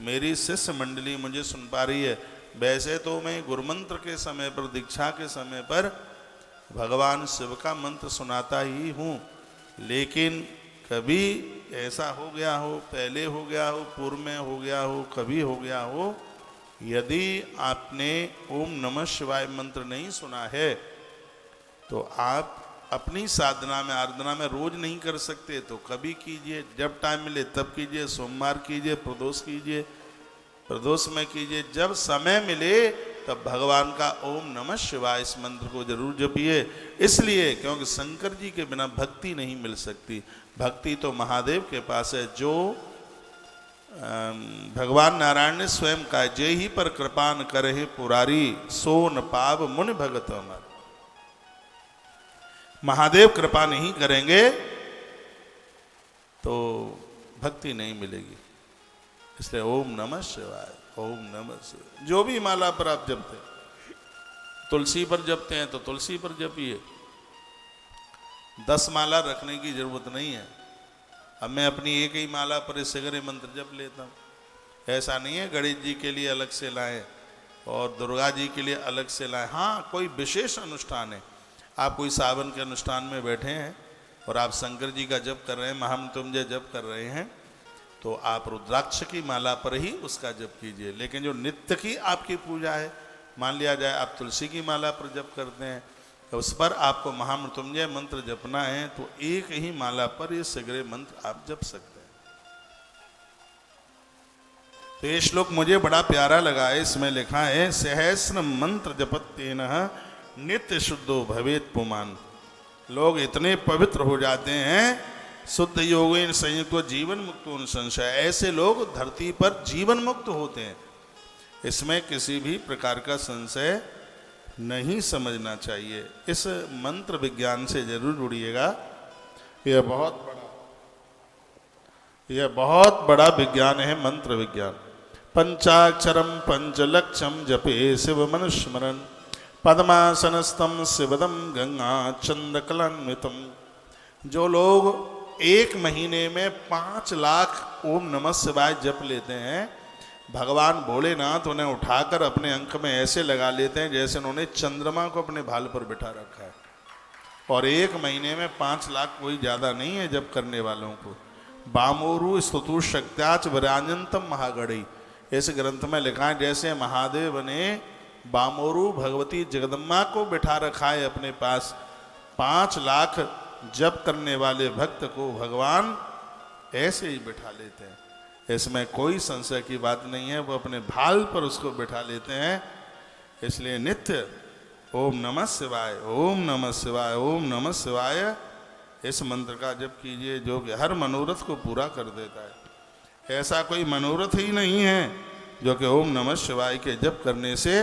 मेरी शिष्य मंडली मुझे सुन पा रही है, वैसे तो मैं गुरु मंत्र के समय पर, दीक्षा के समय पर भगवान शिव का मंत्र सुनाता ही हूँ, लेकिन कभी ऐसा हो गया हो, पहले हो गया हो, पूर्व में हो गया हो, कभी हो गया हो, यदि आपने ओम नमः शिवाय मंत्र नहीं सुना है तो आप अपनी साधना में, आराधना में रोज नहीं कर सकते, तो कभी कीजिए, जब टाइम मिले तब कीजिए। सोमवार कीजिए, प्रदोष कीजिए, प्रदोष में कीजिए, जब समय मिले तब भगवान का ओम नमः शिवाय इस मंत्र को जरूर जपिए। इसलिए क्योंकि शंकर जी के बिना भक्ति नहीं मिल सकती। भक्ति तो महादेव के पास है, जो भगवान नारायण ने स्वयं कहा, जय ही पर कृपान करे पुरारी, सो न पाव मुनि भगत अमर। महादेव कृपा नहीं करेंगे तो भक्ति नहीं मिलेगी। इसलिए ओम नमः शिवाय, ओम नमः शिवाय। जो भी माला पर आप जपते, तुलसी पर जपते हैं तो तुलसी पर जपिए, 10 माला रखने की जरूरत नहीं है। अब मैं अपनी एक ही माला पर सगरे मंत्र जप लेता हूँ, ऐसा नहीं है गणेश जी के लिए अलग से लाएं और दुर्गा जी के लिए अलग से लाएं। हाँ, कोई विशेष अनुष्ठान है, आप कोई सावन के अनुष्ठान में बैठे हैं और आप शंकर जी का जप कर रहे हैं, महामृत्युंजय जप कर रहे हैं, तो आप रुद्राक्ष की माला पर ही उसका जप कीजिए। लेकिन जो नित्य की आपकी पूजा है, मान लिया जाए आप तुलसी की माला पर जप करते हैं, तो उस पर आपको महामृत्युंजय मंत्र जपना है, तो एक ही माला पर ये सगरे मंत्र आप जप सकते हैं। तो ये श्लोक मुझे बड़ा प्यारा लगा है। इसमें लिखा है, सहस्र मंत्र जपत्येनः नित्य शुद्धो भवेत पुमान। लोग इतने पवित्र हो जाते हैं, शुद्ध योगेन संयुक्त जीवन मुक्त संशय। ऐसे लोग धरती पर जीवन मुक्त होते हैं, इसमें किसी भी प्रकार का संशय नहीं समझना चाहिए। इस मंत्र विज्ञान से जरूर जुड़िएगा, यह बहुत बड़ा विज्ञान है मंत्र विज्ञान। पंचाक्षरम पंचलक्षम जपे शिव मनुस्मरण, पद्मासनस्थम शिवदम गंगा चंद्रकलान्वितम। जो लोग 1 महीने में 5 लाख ओम नमः शिवाय जप लेते हैं, भगवान भोलेनाथ उन्हें उठाकर अपने अंक में ऐसे लगा लेते हैं जैसे उन्होंने चंद्रमा को अपने भाल पर बिठा रखा है। और 1 महीने में 5 लाख कोई ज़्यादा नहीं है जप करने वालों को। बामोरु स्तुतु शक्त्याच वराजंतम महागढ़ी, इस ग्रंथ में लिखा है जैसे महादेव ने बामोरु भगवती जगदम्बा को बिठा रखा है अपने पास, 5 लाख जप करने वाले भक्त को भगवान ऐसे ही बिठा लेते हैं। इसमें कोई संशय की बात नहीं है, वो अपने भाल पर उसको बिठा लेते हैं। इसलिए नित्य ओम नमः शिवाय, ओम नमः शिवाय, ओम नमः शिवाय इस मंत्र का जप कीजिए, जो कि हर मनोरथ को पूरा कर देता है। ऐसा कोई मनोरथ ही नहीं है जो कि ओम नमः शिवाय के जप करने से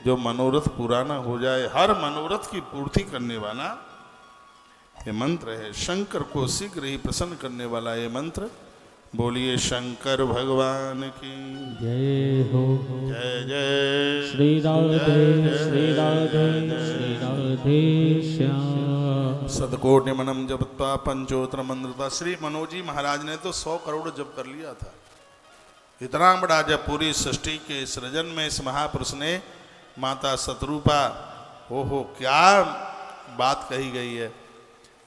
जो मनोरथ पूरा ना हो जाए। हर मनोरथ की पूर्ति करने वाला ये मंत्र है, शंकर को शीघ्र ही प्रसन्न करने वाला ये मंत्र। बोलिए शंकर भगवान की जय हो। जय जय श्री राधे श्री राधे श्री राधे श्याम। सतकोटि मनम जपत्वा पंचोत्र मंत्रता। श्री मनोजी महाराज ने तो 100 करोड़ जप कर लिया था। इतना बड़ा जब पूरी सृष्टि के सृजन में इस महापुरुष ने माता शतरूपा, हो क्या बात कही गई है।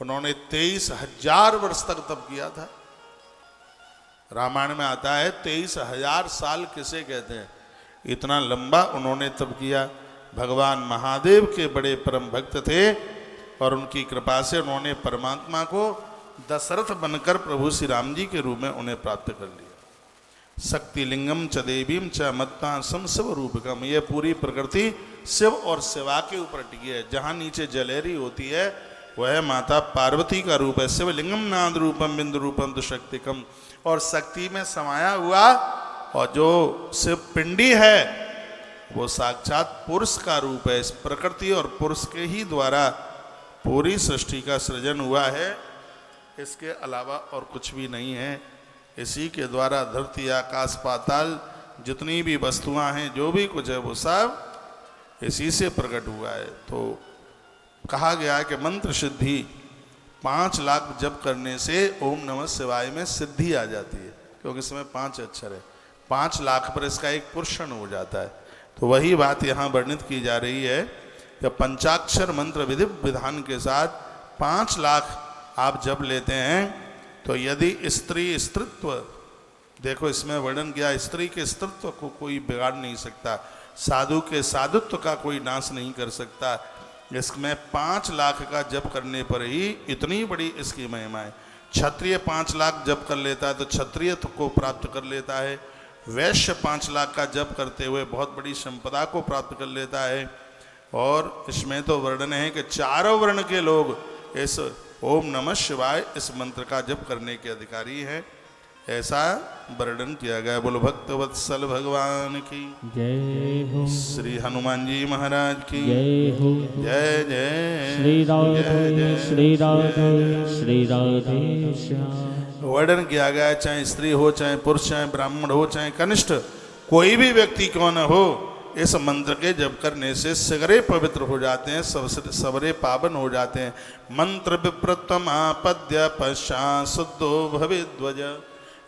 उन्होंने 23,000 वर्ष तक तप किया था। रामायण में आता है 23,000 साल किसे कहते हैं, इतना लंबा उन्होंने तप किया। भगवान महादेव के बड़े परम भक्त थे और उनकी कृपा से उन्होंने परमात्मा को दशरथ बनकर प्रभु श्री राम जी के रूप में उन्हें प्राप्त कर लिया। शक्ति लिंगम च देवीम च मत्ता सम शिव रूपकम। यह पूरी प्रकृति शिव और शिवा के ऊपर टिकी है। जहाँ नीचे जलेरी होती है वह माता पार्वती का रूप है। शिवलिंगम नाद रूपम बिंदु रूपम तो शक्तिकम, और शक्ति में समाया हुआ और जो शिव पिंडी है वो साक्षात पुरुष का रूप है। इस प्रकृति और पुरुष के ही द्वारा पूरी सृष्टि का सृजन हुआ है, इसके अलावा और कुछ भी नहीं है। इसी के द्वारा धरती आकाश पाताल जितनी भी वस्तुएं हैं, जो भी कुछ है, वो सब इसी से प्रकट हुआ है। तो कहा गया है कि मंत्र सिद्धि 5 लाख जप करने से ओम नमः शिवाय में सिद्धि आ जाती है, क्योंकि इसमें 5 अक्षर है। 5 लाख पर इसका एक पुरुषण हो जाता है। तो वही बात यहाँ वर्णित की जा रही है कि पंचाक्षर मंत्र विधि विधान के साथ 5 लाख आप जब लेते हैं तो यदि स्त्री स्त्रीत्व, देखो इसमें वर्णन किया, स्त्री के स्त्रीत्व को कोई बिगाड़ नहीं सकता, साधु के साधुत्व का कोई नाश नहीं कर सकता। इसमें 5 लाख का जप करने पर ही इतनी बड़ी इसकी महिमा है। क्षत्रिय 5 लाख जप कर लेता है तो क्षत्रियत्व को प्राप्त कर लेता है। वैश्य 5 लाख का जप करते हुए बहुत बड़ी संपदा को प्राप्त कर लेता है। और इसमें तो वर्णन है कि चारों वर्ण के लोग इस ओम नमः शिवाय इस मंत्र का जप करने के अधिकारी हैं, ऐसा वर्णन किया गया। बोलो भक्त वत्सल भगवान की जय हो, श्री हनुमान जी महाराज की जय हो, जय जय श्री राधे श्री राधे श्री राधे श्याम। वर्णन किया गया, चाहे स्त्री हो, चाहे पुरुष, चाहे ब्राह्मण हो, चाहे कनिष्ठ, कोई भी व्यक्ति क्यों न हो, इस मंत्र के जप करने से सगरे पवित्र हो जाते हैं, सबरे पावन हो जाते हैं। मंत्र विप्रतमापद्य पश्चात शुद्धो भवेद्वज।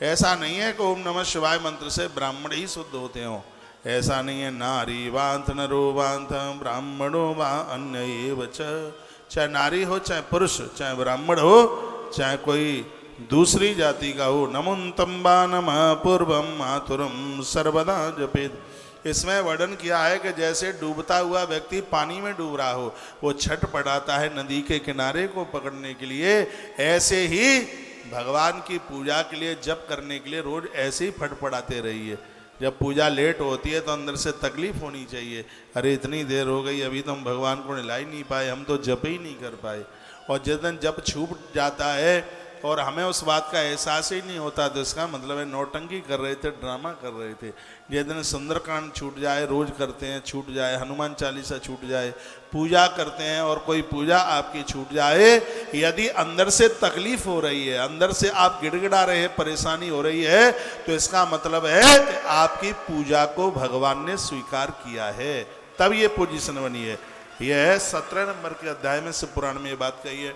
ऐसा नहीं है कि ओम नमः शिवाय मंत्र से ब्राह्मण ही शुद्ध होते हो, ऐसा नहीं है। नारी वांत नरो वांत ब्राह्मणो वा अन्य एव च। चाहे नारी हो, चाहे पुरुष, चाहे ब्राह्मण हो, चाहे कोई दूसरी जाति का हो, नमुंतम वा नमः पूर्वम मातुरम सर्वदा जपेत। इसमें वर्णन किया है कि जैसे डूबता हुआ व्यक्ति पानी में डूब रहा हो, वो छट पड़ाता है नदी के किनारे को पकड़ने के लिए, ऐसे ही भगवान की पूजा के लिए जप करने के लिए रोज ऐसे ही फटफड़ाते रहिए। जब पूजा लेट होती है तो अंदर से तकलीफ होनी चाहिए, अरे इतनी देर हो गई अभी तो हम भगवान को नहला ही नहीं पाए, हम तो जप ही नहीं कर पाए। और जिस दिन जप छूट जाता है और हमें उस बात का एहसास ही नहीं होता, तो इसका मतलब है नौटंकी कर रहे थे, ड्रामा कर रहे थे। जिस दिन सुंदरकांड छूट जाए, रोज करते हैं छूट जाए, हनुमान चालीसा छूट जाए, पूजा करते हैं और कोई पूजा आपकी छूट जाए, यदि अंदर से तकलीफ हो रही है, अंदर से आप गिड़गिड़ा रहे हैं, परेशानी हो रही है, तो इसका मतलब है कि आपकी पूजा को भगवान ने स्वीकार किया है, तब ये पोजीशन बनी है। यह 17 नंबर के अध्याय में शिव पुराण में ये बात कही है।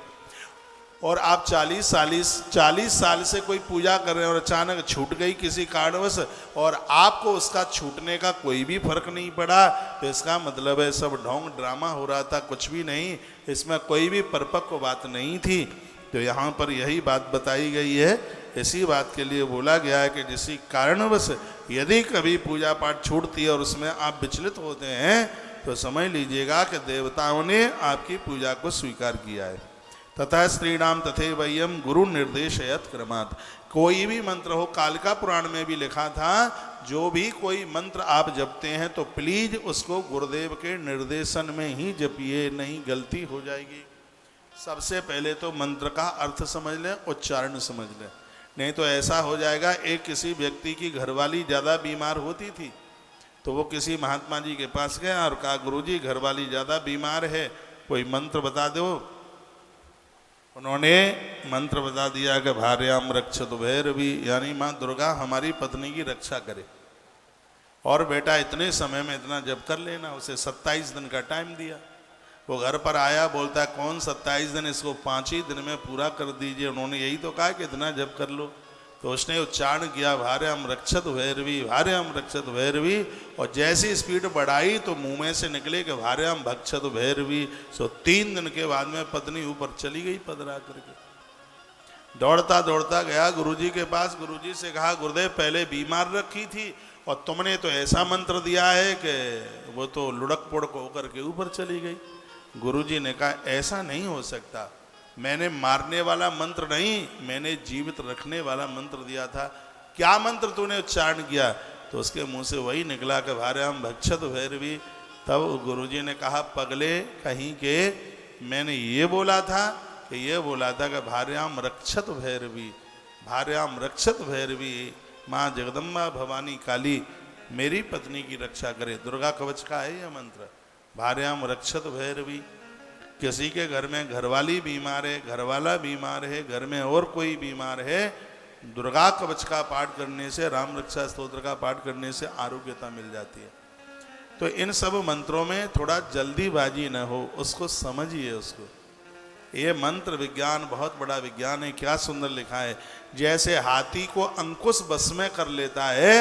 और आप 40 साल से कोई पूजा कर रहे हैं और अचानक छूट गई किसी कारणवश, और आपको उसका छूटने का कोई भी फर्क नहीं पड़ा, तो इसका मतलब है सब ढोंग ड्रामा हो रहा था, कुछ भी नहीं, इसमें कोई भी परिपक्व बात नहीं थी। तो यहाँ पर यही बात बताई गई है, इसी बात के लिए बोला गया है कि जिसी कारणवश यदि कभी पूजा पाठ छूटती है और उसमें आप विचलित होते हैं, तो समझ लीजिएगा कि देवताओं ने आपकी पूजा को स्वीकार किया है। तथा स्त्रीणाम तथैवयम् गुरु निर्देशयत क्रमात्। कोई भी मंत्र हो, कालिका पुराण में भी लिखा था, जो भी कोई मंत्र आप जपते हैं तो प्लीज उसको गुरुदेव के निर्देशन में ही जपिए, नहीं गलती हो जाएगी। सबसे पहले तो मंत्र का अर्थ समझ लें, उच्चारण समझ लें, नहीं तो ऐसा हो जाएगा। एक किसी व्यक्ति की घरवाली ज़्यादा बीमार होती थी, तो वो किसी महात्मा जी के पास गया और कहा, गुरुजी घरवाली ज़्यादा बीमार है, कोई मंत्र बता दो। उन्होंने मंत्र बता दिया कि भार्याम रक्षत भैरवी, यानी माँ दुर्गा हमारी पत्नी की रक्षा करे, और बेटा इतने समय में इतना जप कर लेना। उसे 27 दिन का टाइम दिया। वो घर पर आया, बोलता है कौन 27 दिन, इसको 5 ही दिन में पूरा कर दीजिए। उन्होंने यही तो कहा कि इतना जप कर लो। तो उसने उच्चारण किया, भार्याम रक्षत भैरवी, भार्याम रक्षत भैरवी, और जैसी स्पीड बढ़ाई तो मुंह में से निकले कि भार्याम भक्षत भैरवी। सो 3 दिन के बाद में पत्नी ऊपर चली गई पधरा करके। दौड़ता दौड़ता गया गुरुजी के पास, गुरुजी से कहा, गुरुदेव पहले बीमार रखी थी और तुमने तो ऐसा मंत्र दिया है कि वो तो लुढ़क पुढ़क होकर के ऊपर चली गई। गुरुजी ने कहा, ऐसा नहीं हो सकता, मैंने मारने वाला मंत्र नहीं, मैंने जीवित रखने वाला मंत्र दिया था। क्या मंत्र तूने उच्चारण किया? तो उसके मुंह से वही निकला कि भार्याम भक्षत भैरवी। तब गुरुजी ने कहा, पगले कहीं के, मैंने ये बोला था कि भार्याम रक्षत भैरवी, भार्याम रक्षत भैरवी, माँ जगदम्बा भवानी काली मेरी पत्नी की रक्षा करे। दुर्गा कवच का है यह मंत्र, भार्याम रक्षत भैरवी। किसी के घर में घरवाली बीमार है, घरवाला बीमार है, घर में और कोई बीमार है, दुर्गा कवच का पाठ करने से, राम रक्षा स्तोत्र का पाठ करने से आरोग्यता मिल जाती है। तो इन सब मंत्रों में थोड़ा जल्दीबाजी न हो, उसको समझिए। उसको ये मंत्र विज्ञान बहुत बड़ा विज्ञान है। क्या सुंदर लिखा है, जैसे हाथी को अंकुश बस में कर लेता है,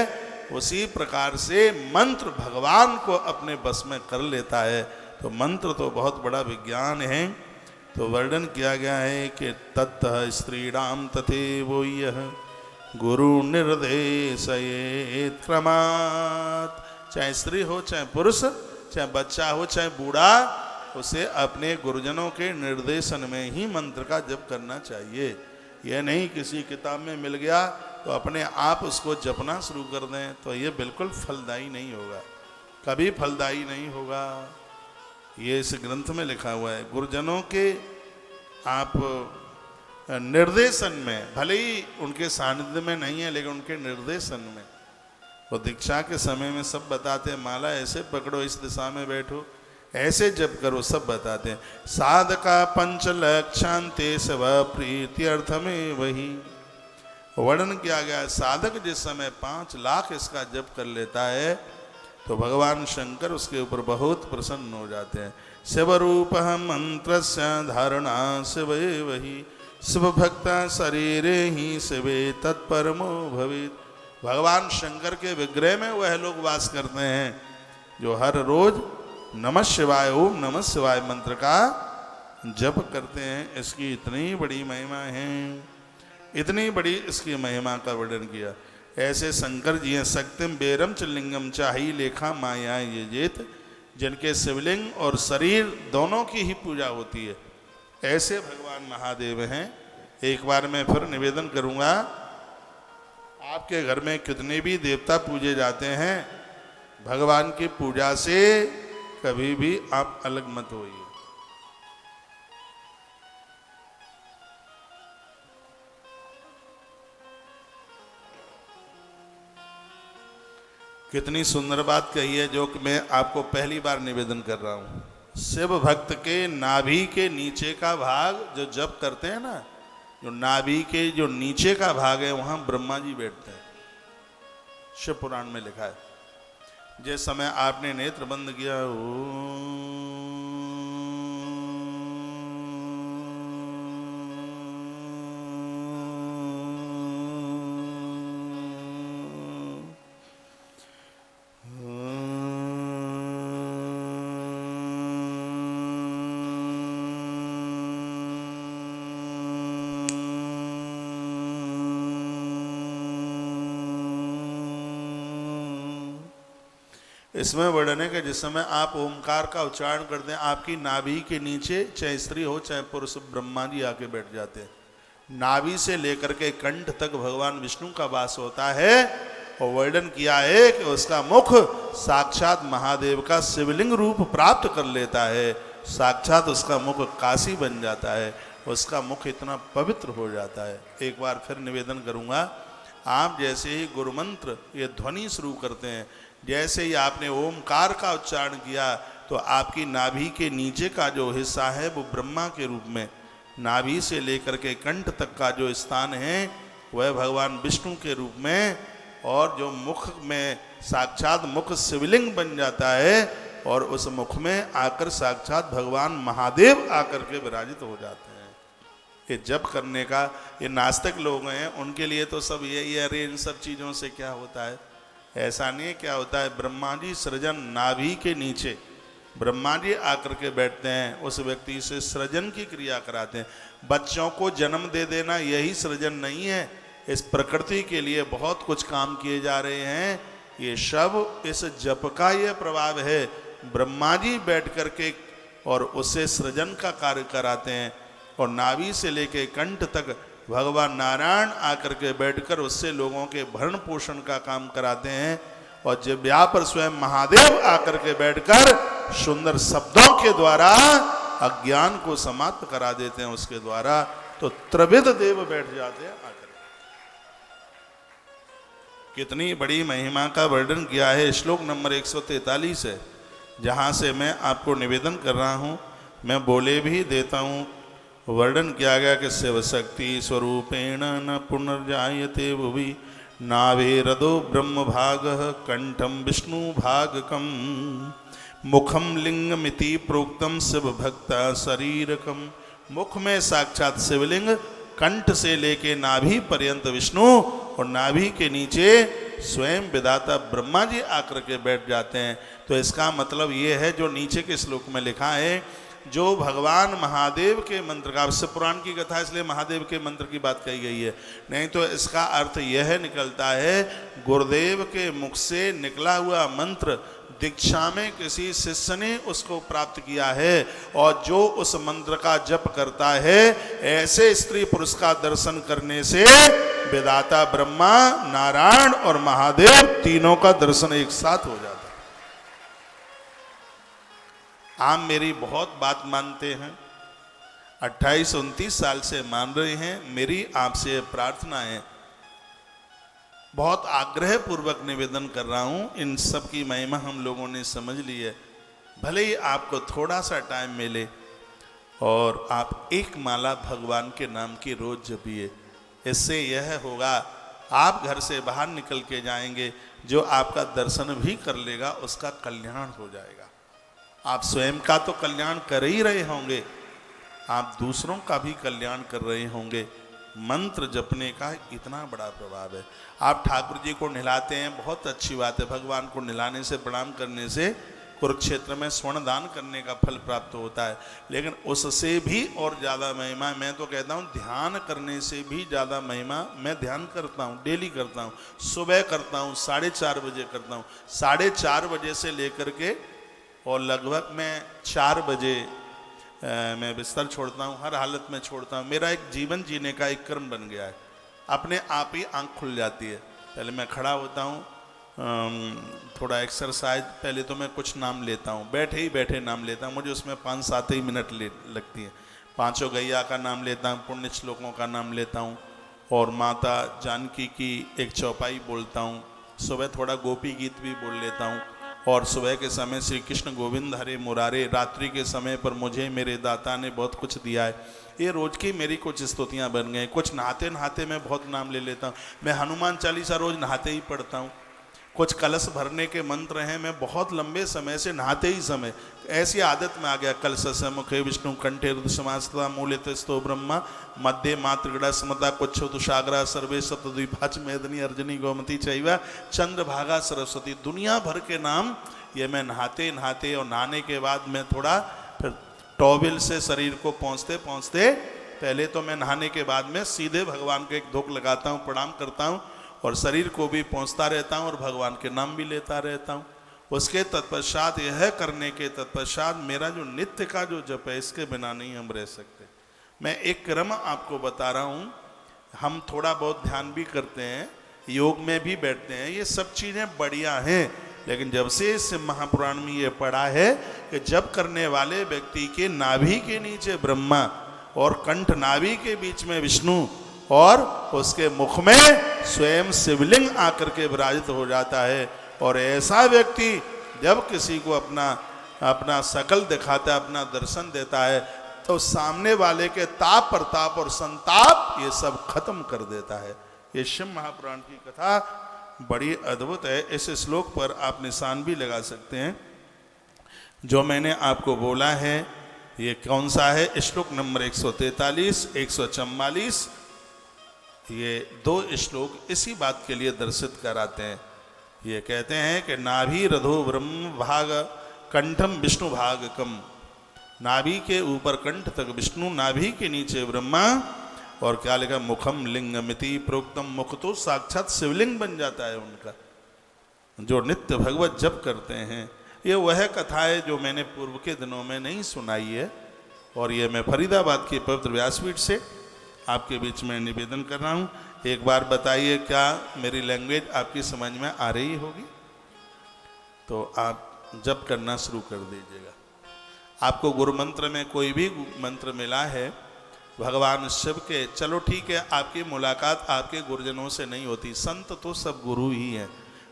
उसी प्रकार से मंत्र भगवान को अपने बस में कर लेता है। तो मंत्र तो बहुत बड़ा विज्ञान है। तो वर्णन किया गया है कि तत्तः स्त्रीणाम तथैवो यः गुरु निर्देशयेत् क्रमात्। चाहे स्त्री हो, चाहे पुरुष, चाहे बच्चा हो, चाहे बूढ़ा, उसे अपने गुरुजनों के निर्देशन में ही मंत्र का जप करना चाहिए। यह नहीं किसी किताब में मिल गया तो अपने आप उसको जपना शुरू कर दें, तो ये बिल्कुल फलदायी नहीं होगा, कभी फलदायी नहीं होगा। ये इस ग्रंथ में लिखा हुआ है। गुरुजनों के आप निर्देशन में, भले ही उनके सानिध्य में नहीं है, लेकिन उनके निर्देशन में, वो दीक्षा के समय में सब बताते हैं, माला ऐसे पकड़ो, इस दिशा में बैठो, ऐसे जप करो, सब बताते हैं। साधका पंच लक्षांते स्व प्रीति अर्थ में वही वर्णन किया गया है। साधक जिस समय 5 लाख इसका जप कर लेता है तो भगवान शंकर उसके ऊपर बहुत प्रसन्न हो जाते हैं। शिव रूप मंत्र धारणा शिव वही शिव भक्ता शरीरे ही शिवे तत्परमो भवित। भगवान शंकर के विग्रह में वह लोग वास करते हैं जो हर रोज नमः शिवाय, ओम नमः शिवाय मंत्र का जप करते हैं। इसकी इतनी बड़ी महिमा है, इतनी बड़ी इसकी महिमा का वर्णन किया। ऐसे शंकर जी हैं, शक्तिम बेरम च लिंगम चाही लेखा माया ये जेत, जिनके शिवलिंग और शरीर दोनों की ही पूजा होती है, ऐसे भगवान महादेव हैं। एक बार मैं फिर निवेदन करूंगा, आपके घर में कितने भी देवता पूजे जाते हैं, भगवान की पूजा से कभी भी आप अलग मत होइए। कितनी सुंदर बात कही है, जो कि मैं आपको पहली बार निवेदन कर रहा हूं। शिव भक्त के नाभि के नीचे का भाग जो जप करते हैं ना, जो नाभि के जो नीचे का भाग है, वहां ब्रह्मा जी बैठते हैं। शिव पुराण में लिखा है। जिस समय आपने नेत्र बंद किया, इसमें वर्णन है कि जिस समय आप ओमकार का उच्चारण करते हैं, आपकी नाभि के नीचे, चाहे स्त्री हो चाहे पुरुष, ब्रह्मा जी आके बैठ जाते हैं। नाभि से लेकर के कंठ तक भगवान विष्णु का वास होता है। और वर्णन किया है कि उसका मुख साक्षात महादेव का शिवलिंग रूप प्राप्त कर लेता है, साक्षात उसका मुख काशी बन जाता है, उसका मुख इतना पवित्र हो जाता है। एक बार फिर निवेदन करूंगा, आप जैसे ही गुरु मंत्र ये ध्वनि शुरू करते हैं, जैसे ही आपने ओमकार का उच्चारण किया, तो आपकी नाभि के नीचे का जो हिस्सा है वो ब्रह्मा के रूप में, नाभि से लेकर के कंठ तक का जो स्थान है वह भगवान विष्णु के रूप में, और जो मुख में साक्षात मुख शिवलिंग बन जाता है, और उस मुख में आकर साक्षात भगवान महादेव आकर के विराजित हो जाते हैं। ये जप करने का, ये नास्तिक लोग हैं, उनके लिए तो सब यही है, अरे इन सब चीज़ों से क्या होता है। ऐसा नहीं है। क्या होता है, ब्रह्मा जी सृजन, नाभि के नीचे ब्रह्मा जी आकर के बैठते हैं, उस व्यक्ति से सृजन की क्रिया कराते हैं। बच्चों को जन्म दे देना यही सृजन नहीं है, इस प्रकृति के लिए बहुत कुछ काम किए जा रहे हैं। ये सब इस जप का यह प्रभाव है। ब्रह्मा जी बैठ करके और उससे सृजन का कार्य कराते हैं, और नाभि से लेके कंठ तक भगवान नारायण आकर के बैठकर उससे लोगों के भरण पोषण का काम कराते हैं। और जिह्वा पर स्वयं महादेव आकर के बैठकर सुंदर शब्दों के द्वारा अज्ञान को समाप्त करा देते हैं उसके द्वारा। तो त्रिविध देव बैठ जाते हैं आकर। कितनी बड़ी महिमा का वर्णन किया है। श्लोक नंबर 143 है, जहाँ से मैं आपको निवेदन कर रहा हूँ, मैं बोले भी देता हूँ। वर्णन किया गया कि शिव शक्ति स्वरूपेण न पुनर्जायते भुवि, नाभेरदो ब्रह्म भाग कंठम विष्णु भागकम, मुखम लिंगमिति प्रोक्तम शिव भक्ता शरीरकम। मुख में साक्षात शिवलिंग, कंठ से लेके नाभि पर्यंत विष्णु, और नाभि के नीचे स्वयं विधाता ब्रह्मा जी आकर के बैठ जाते हैं। तो इसका मतलब ये है, जो नीचे के श्लोक में लिखा है, जो भगवान महादेव के मंत्र का, शिव पुराण की कथा इसलिए महादेव के मंत्र की बात कही गई है, नहीं तो इसका अर्थ यह निकलता है गुरुदेव के मुख से निकला हुआ मंत्र दीक्षा में किसी शिष्य ने उसको प्राप्त किया है, और जो उस मंत्र का जप करता है ऐसे स्त्री पुरुष का दर्शन करने से विधाता ब्रह्मा, नारायण और महादेव तीनों का दर्शन एक साथ हो जाता है। आप मेरी बहुत बात मानते हैं, 28-29 साल से मान रहे हैं। मेरी आपसे प्रार्थना है, बहुत आग्रह पूर्वक निवेदन कर रहा हूं, इन सब की महिमा हम लोगों ने समझ ली है। भले ही आपको थोड़ा सा टाइम मिले और आप एक माला भगवान के नाम की रोज जपिए। इससे यह होगा, आप घर से बाहर निकल के जाएंगे, जो आपका दर्शन भी कर लेगा उसका कल्याण हो जाएगा। आप स्वयं का तो कल्याण कर ही रहे होंगे, आप दूसरों का भी कल्याण कर रहे होंगे। मंत्र जपने का इतना बड़ा प्रभाव है। आप ठाकुर जी को नहलाते हैं, बहुत अच्छी बात है, भगवान को नहलाने से, प्रणाम करने से कुरुक्षेत्र में स्वर्ण दान करने का फल प्राप्त होता है, लेकिन उससे भी और ज़्यादा महिमा, मैं तो कहता हूँ ध्यान करने से भी ज़्यादा महिमा। मैं ध्यान करता हूँ, डेली करता हूँ, सुबह करता हूँ, 4:30 बजे करता हूँ, 4:30 बजे से लेकर के और लगभग मैं 4 बजे मैं बिस्तर छोड़ता हूँ, हर हालत में छोड़ता हूँ। मेरा एक जीवन जीने का एक कर्म बन गया है, अपने आप ही आँख खुल जाती है। पहले मैं खड़ा होता हूँ, थोड़ा एक्सरसाइज, पहले तो मैं कुछ नाम लेता हूँ, बैठे ही बैठे नाम लेता हूँ, मुझे उसमें 5-7 ही मिनट लगती है। 5 गैया का नाम लेता हूँ, पुण्य श्लोकों का नाम लेता हूँ, और माता जानकी की एक चौपाई बोलता हूँ। सुबह थोड़ा गोपी गीत भी बोल लेता हूँ, और सुबह के समय श्री कृष्ण गोविंद हरे मुरारे, रात्रि के समय पर मुझे मेरे दाता ने बहुत कुछ दिया है। ये रोज की मेरी कुछ स्तुतियाँ बन गई। कुछ नहाते नहाते मैं बहुत नाम ले लेता हूँ, मैं हनुमान चालीसा रोज नहाते ही पढ़ता हूँ। कुछ कलश भरने के मंत्र हैं, मैं बहुत लंबे समय से नहाते ही समय ऐसी आदत में आ गया। कलश से मुखे विष्णु कंठे रुद्र समास्ता मूलित स्तो ब्रह्मा मध्य मातृगड़ा स्मृता कुच्छो तुषाग्रा सर्वे सप्तद्वीपाच मेदनी अर्जनी गोमती चैवा चंद्रभागा सरस्वती। दुनिया भर के नाम ये मैं नहाते नहाते, और नहाने के बाद मैं थोड़ा फिर टॉवेल से शरीर को पहुँचते पहुँचते, पहले तो मैं नहाने के बाद में सीधे भगवान को एक धोख लगाता हूँ, प्रणाम करता हूँ, और शरीर को भी पहुँचता रहता हूँ और भगवान के नाम भी लेता रहता हूँ। उसके तत्पश्चात, यह करने के तत्पश्चात मेरा जो नित्य का जो जप है, इसके बिना नहीं हम रह सकते। मैं एक क्रम आपको बता रहा हूँ, हम थोड़ा बहुत ध्यान भी करते हैं, योग में भी बैठते हैं, ये सब चीज़ें बढ़िया हैं, लेकिन जब से इस महापुराण में ये पढ़ा है कि जप करने वाले व्यक्ति के नाभि के नीचे ब्रह्मा और कंठ नाभि के बीच में विष्णु और उसके मुख में स्वयं शिवलिंग आकर के विराजित हो जाता है, और ऐसा व्यक्ति जब किसी को अपना शकल दिखाता है, अपना दर्शन देता है, तो सामने वाले के ताप प्रताप और संताप ये सब खत्म कर देता है। ये शिव महापुराण की कथा बड़ी अद्भुत है। इस श्लोक पर आप निशान भी लगा सकते हैं। जो मैंने आपको बोला है ये कौन सा है, श्लोक नंबर 143, 144, ये 2 श्लोक इसी बात के लिए दर्शित कराते हैं। ये कहते हैं कि नाभि रधो ब्रह्म भाग कंठम विष्णु भागकम, नाभि के ऊपर कंठ तक विष्णु, नाभि के नीचे ब्रह्मा, और क्या लिखा, मुखम लिंगमिति प्रोक्तम, मुख तो साक्षात शिवलिंग बन जाता है उनका, जो नित्य भगवत जप करते हैं। ये वह कथा है जो मैंने पूर्व के दिनों में नहीं सुनाई है, और ये मैं फरीदाबाद के पवित्र व्यासपीठ से आपके बीच में निवेदन कर रहा हूँ। एक बार बताइए, क्या मेरी लैंग्वेज आपकी समझ में आ रही होगी? तो आप जप करना शुरू कर दीजिएगा। आपको गुरु मंत्र में कोई भी मंत्र मिला है भगवान शिव के, चलो ठीक है, आपकी मुलाकात आपके गुरुजनों से नहीं होती, संत तो सब गुरु ही हैं।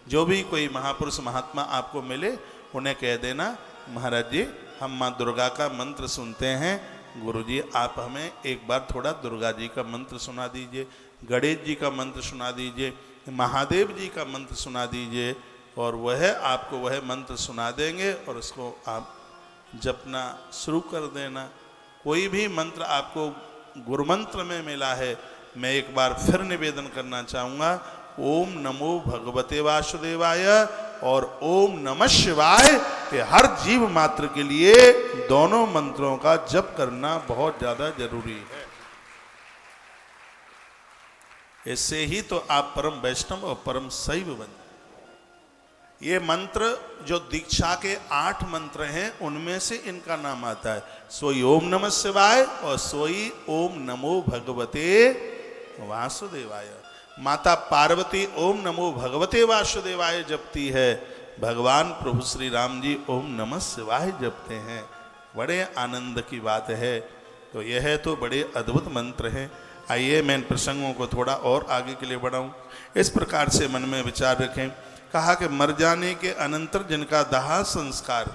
जो भी कोई महापुरुष महात्मा आपको मिले उन्हें कह देना, महाराज जी हम माँ दुर्गा का मंत्र सुनते हैं, गुरुजी आप हमें एक बार थोड़ा दुर्गा जी का मंत्र सुना दीजिए, गणेश जी का मंत्र सुना दीजिए, महादेव जी का मंत्र सुना दीजिए, और वह आपको वह मंत्र सुना देंगे और उसको आप जपना शुरू कर देना। कोई भी मंत्र आपको गुरु मंत्र में मिला है, मैं एक बार फिर निवेदन करना चाहूँगा, ओम नमो भगवते वासुदेवाय और ओम नमः शिवाय, कि हर जीव मात्र के लिए दोनों मंत्रों का जप करना बहुत ज्यादा जरूरी है। इससे ही तो आप परम वैष्णव और परम शैव बन। ये मंत्र जो दीक्षा के 8 मंत्र हैं उनमें से इनका नाम आता है। सोई ओम नमः शिवाय और सोई ओम नमो भगवते वासुदेवाय। माता पार्वती ओम नमो भगवते वासुदेवाय जपती है, भगवान प्रभु श्री राम जी ओम नमः शिवाय जपते हैं। बड़े आनंद की बात है। तो यह तो बड़े अद्भुत मंत्र हैं। आइए मैं इन प्रसंगों को थोड़ा और आगे के लिए बढ़ाऊं। इस प्रकार से मन में विचार रखें। कहा कि मर जाने के अनंतर जिनका दाह संस्कार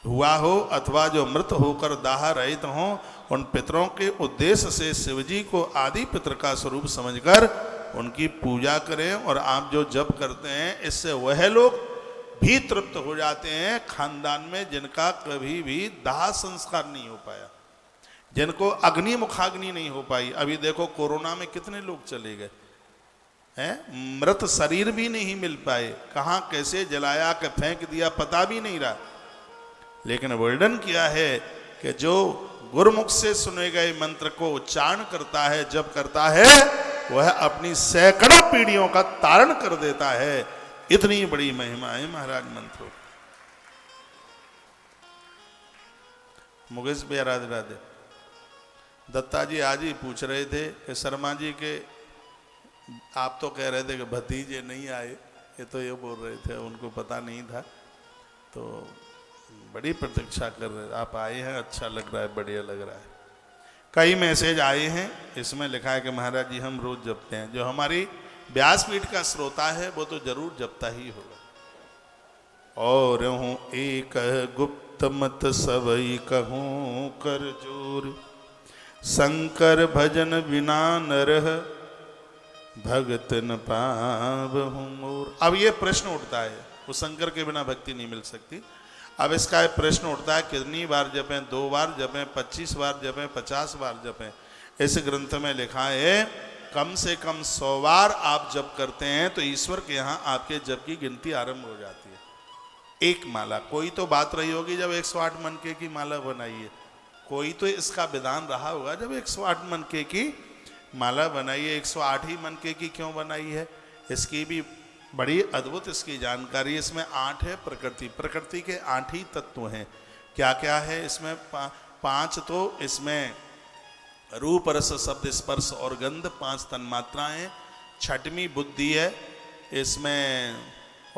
हुआ हो अथवा जो मृत होकर दाह रहित हों, उन पितरों के उद्देश्य से शिवजी को आदि पितर का स्वरूप समझकर उनकी पूजा करें। और आप जो जप करते हैं इससे वह लोग भी तृप्त हो जाते हैं खानदान में जिनका कभी भी दाह संस्कार नहीं हो पाया, जिनको अग्नि मुखाग्नि नहीं हो पाई। अभी देखो कोरोना में कितने लोग चले गए हैं, मृत शरीर भी नहीं मिल पाए, कहाँ कैसे जलाया के फेंक दिया पता भी नहीं रहा। लेकिन वर्णन किया है कि जो गुरुमुख से सुने गए मंत्र को उच्चारण करता है, जप करता है, वह अपनी सैकड़ों पीढ़ियों का तारण कर देता है। इतनी बड़ी महिमा है महाराज मंत्रों। मुकेश भैया राधे राधे। दत्ता जी आज ही पूछ रहे थे कि शर्मा जी के आप तो कह रहे थे कि भतीजे नहीं आए, ये तो ये बोल रहे थे उनको पता नहीं था, तो बड़ी प्रतीक्षा कर रहे। आप आए हैं, अच्छा लग रहा है, बढ़िया लग रहा है। कई मैसेज आए हैं, इसमें लिखा है कि महाराज जी हम रोज जपते हैं। जो हमारी व्यासपीठ का श्रोता है वो तो जरूर जपता ही होगा। और हूँ एक गुप्त मत सबई कहूँ कर जोर, शंकर भजन बिना नरह भगत न पावहु मोर। अब ये प्रश्न उठता है, वो शंकर के बिना भक्ति नहीं मिल सकती। अब इसका एक प्रश्न उठता है कितनी बार जपें, 2 बार जपें, 25 बार जपें, 50 बार जपें। इस ग्रंथ में लिखा है कम से कम 100 बार आप जप करते हैं तो ईश्वर के यहाँ आपके जप की गिनती आरंभ हो जाती है। एक माला, कोई तो बात रही होगी जब 108 मनके की माला बनाई है, कोई तो इसका विधान रहा होगा जब 108 मनके की माला बनाई है। 108 ही मनके की क्यों बनाई है, इसकी भी बड़ी अद्भुत इसकी जानकारी। इसमें 8 है प्रकृति, प्रकृति के 8 ही तत्व हैं। क्या क्या है इसमें? 5 तो इसमें रूप रस शब्द स्पर्श और गंध, 5 तन्मात्राएं। 6वीं बुद्धि है इसमें,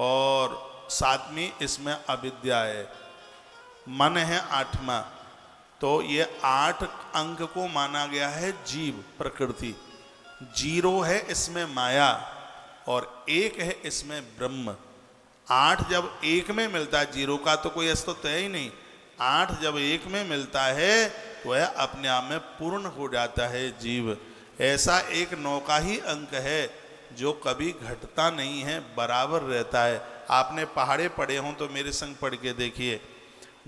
और 7वीं इसमें अविद्या है। मन है 8वां। तो ये 8 अंक को माना गया है जीव, प्रकृति। 0 है इसमें माया और 1 है इसमें ब्रह्म। 8 जब 1 में मिलता है, 0 का तो कोई अस्तित्व है ही नहीं, 8 जब 1 में मिलता है तो वह अपने आप में पूर्ण हो जाता है जीव। ऐसा एक 9 का ही अंक है जो कभी घटता नहीं है, बराबर रहता है। आपने पहाड़े पढ़े हों तो मेरे संग पढ़ के देखिए।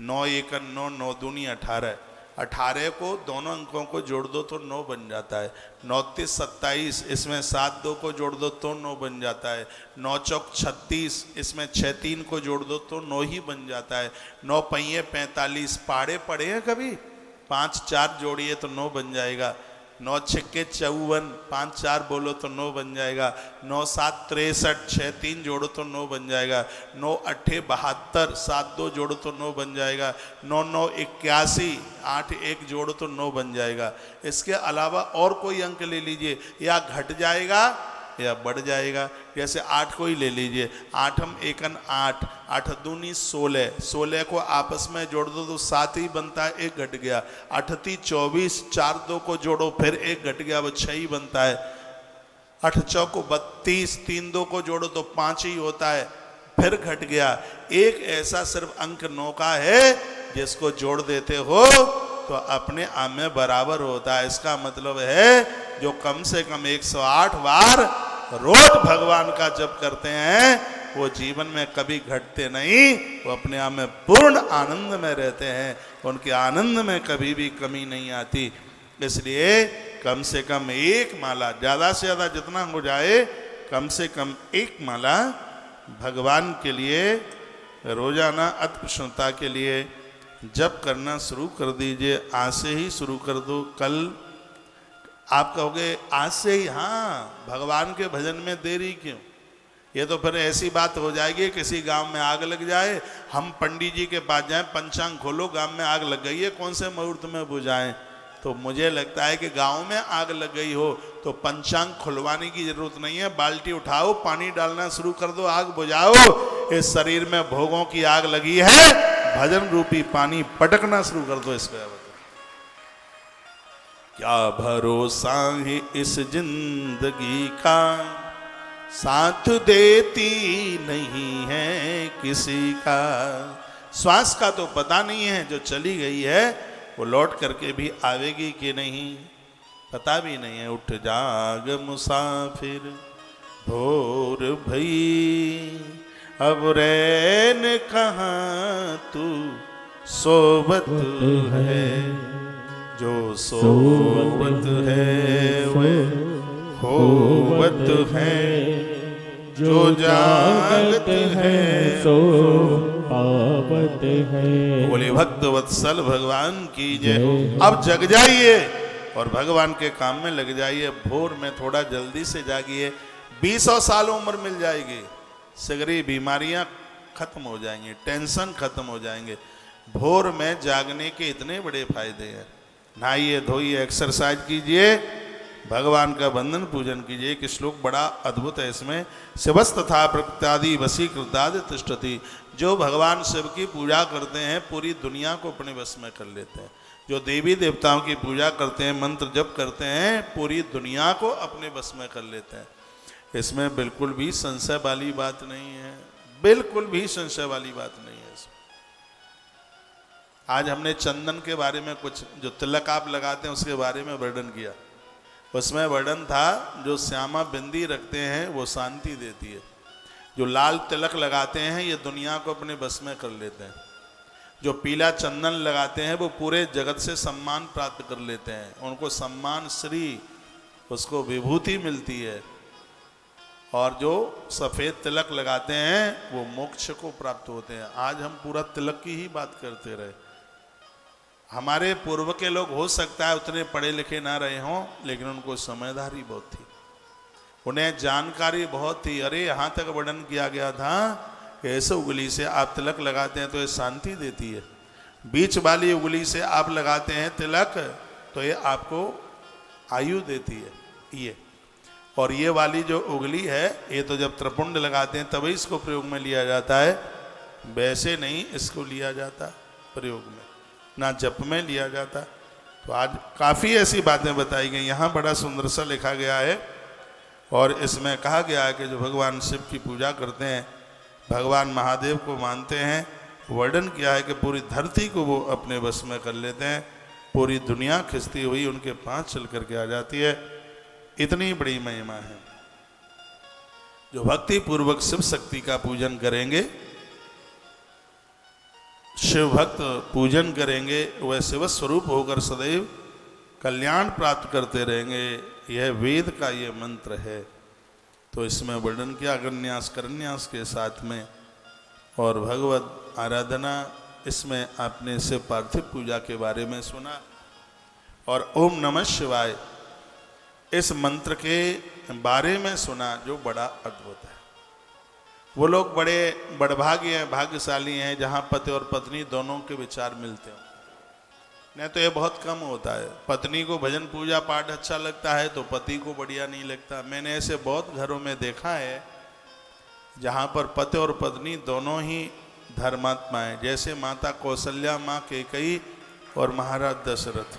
9 1 9, 9 दूनी 18। 18 को दोनों अंकों को जोड़ दो तो 9 बन जाता है। 9 3 27, इसमें 7 2 को जोड़ दो तो 9 बन जाता है। 9 चौक 36, इसमें 6 3 को जोड़ दो तो 9 ही बन जाता है। 9 पहिए 45। पहाड़े पढ़े हैं कभी? 5 4 जोड़िए तो 9 बन जाएगा। 9 छक्के 54, 5 4 बोलो तो 9 बन जाएगा। 9 7 63, 6 3 जोड़ो तो 9 बन जाएगा। 9 8 72, 7 2 जोड़ो तो 9 बन जाएगा। 9 9 81, 8 1 जोड़ो तो 9 बन जाएगा। इसके अलावा और कोई अंक ले लीजिए, या घट जाएगा या बढ़ जाएगा। जैसे 8 को ही ले लीजिए, 8 1 8, 8 दूनी 16, 16 को आपस में जोड़ दो तो 7 ही बनता है, 1 घट गया। 8 3 24, 4 2 को जोड़ो फिर 1 घट गया, वो 6 ही बनता है। 8 4 को 32, 3 2 को जोड़ो तो 5 ही होता है, फिर घट गया। एक ऐसा सिर्फ अंक 9 का है जिसको जोड़ देते हो तो अपने आप में बराबर होता है। इसका मतलब है जो कम से कम 108 बार रोज भगवान का जप करते हैं वो जीवन में कभी घटते नहीं, वो अपने आप में पूर्ण आनंद में रहते हैं, उनके आनंद में कभी भी कमी नहीं आती। इसलिए कम से कम 1 माला, ज़्यादा से ज़्यादा जितना हो जाए कम से कम 1 माला भगवान के लिए रोजाना अति प्रसन्नता के लिए जप करना शुरू कर दीजिए। आज से ही शुरू कर दो। कल आप कहोगे आज से ही, हाँ, भगवान के भजन में देरी क्यों? ये तो फिर ऐसी बात हो जाएगी, किसी गांव में आग लग जाए, हम पंडित जी के पास जाएं, पंचांग खोलो, गांव में आग लग गई है, कौन से मुहूर्त में बुझाएं? तो मुझे लगता है कि गांव में आग लग गई हो तो पंचांग खुलवाने की जरूरत नहीं है, बाल्टी उठाओ, पानी डालना शुरू कर दो, आग बुझाओ। इस शरीर में भोगों की आग लगी है, भजन रूपी पानी पटकना शुरू कर दो। इसको क्या भरोसा है इस जिंदगी का, साथ देती नहीं है किसी का। श्वास का तो पता नहीं है, जो चली गई है वो लौट करके भी आवेगी कि नहीं, पता भी नहीं है। उठ जाग मुसाफिर भोर भई, अब रैन कहाँ तू सोबत है, जो सोबत है वे होवत है, जो जागत है सो पावत है। बोले भक्त वत्सल भगवान की जय। अब जग जाइए और भगवान के काम में लग जाइए। भोर में थोड़ा जल्दी से जागिए, 20 साल उम्र मिल जाएगी, सगरी बीमारियां खत्म हो जाएंगी, टेंशन खत्म हो जाएंगे। भोर में जागने के इतने बड़े फायदे हैं। नहाइए धोइए, एक्सरसाइज कीजिए, भगवान का बंधन पूजन कीजिए। एक श्लोक बड़ा अद्भुत है इसमें, शिवस तथा प्रकृत्यादि वशीकृतादि तिष्ठति। जो भगवान शिव की पूजा करते हैं पूरी दुनिया को अपने वश में कर लेते हैं। जो देवी देवताओं की पूजा करते हैं, मंत्र जप करते हैं, पूरी दुनिया को अपने वश में कर लेते हैं। इसमें बिल्कुल भी संशय वाली बात नहीं है, बिल्कुल भी संशय वाली बात नहीं है इसमें। आज हमने चंदन के बारे में कुछ, जो तिलक आप लगाते हैं उसके बारे में वर्णन किया। उसमें वर्णन था जो श्यामा बिंदी रखते हैं वो शांति देती है, जो लाल तिलक लगाते हैं ये दुनिया को अपने बस में कर लेते हैं, जो पीला चंदन लगाते हैं वो पूरे जगत से सम्मान प्राप्त कर लेते हैं, उनको सम्मान श्री, उसको विभूति मिलती है। और जो सफ़ेद तिलक लगाते हैं वो मोक्ष को प्राप्त होते हैं। आज हम पूरा तिलक की ही बात करते रहे। हमारे पूर्व के लोग हो सकता है उतने पढ़े लिखे ना रहे हों, लेकिन उनको समझदारी बहुत थी, उन्हें जानकारी बहुत थी। अरे यहाँ तक वर्णन किया गया था कि ऐसे उंगली से आप तिलक लगाते हैं तो ये शांति देती है, बीच वाली उंगली से आप लगाते हैं तिलक तो ये आपको आयु देती है ये, और ये वाली जो उंगली है ये तो जब त्रिपुंड लगाते हैं तभी इसको प्रयोग में लिया जाता है, वैसे नहीं इसको लिया जाता प्रयोग में, ना जप में लिया जाता। तो आज काफ़ी ऐसी बातें बताई गई। यहाँ बड़ा सुंदर सा लिखा गया है और इसमें कहा गया है कि जो भगवान शिव की पूजा करते हैं, भगवान महादेव को मानते हैं, वर्णन किया है कि पूरी धरती को वो अपने बस में कर लेते हैं, पूरी दुनिया खिंचती हुई उनके पास चल करके आ जाती है। इतनी बड़ी महिमा है। जो भक्ति पूर्वक शिव शक्ति का पूजन करेंगे, शिव भक्त पूजन करेंगे, वह शिव स्वरूप होकर सदैव कल्याण प्राप्त करते रहेंगे। यह वेद का ये मंत्र है। तो इसमें वर्णन किया अगन्यास करन्यास के साथ में, और भगवत आराधना इसमें आपने शिव पार्थिव पूजा के बारे में सुना, और ओम नमः शिवाय इस मंत्र के बारे में सुना, जो बड़ा अद्भुत है। वो लोग बड़े बड़भागी हैं, भाग्यशाली हैं जहाँ पति और पत्नी दोनों के विचार मिलते हो। नहीं तो ये बहुत कम होता है। पत्नी को भजन पूजा पाठ अच्छा लगता है तो पति को बढ़िया नहीं लगता। मैंने ऐसे बहुत घरों में देखा है जहाँ पर पति और पत्नी दोनों ही धर्मात्मा हैं, जैसे माता कौशल्या, माँ कैकेयी और महाराज दशरथ।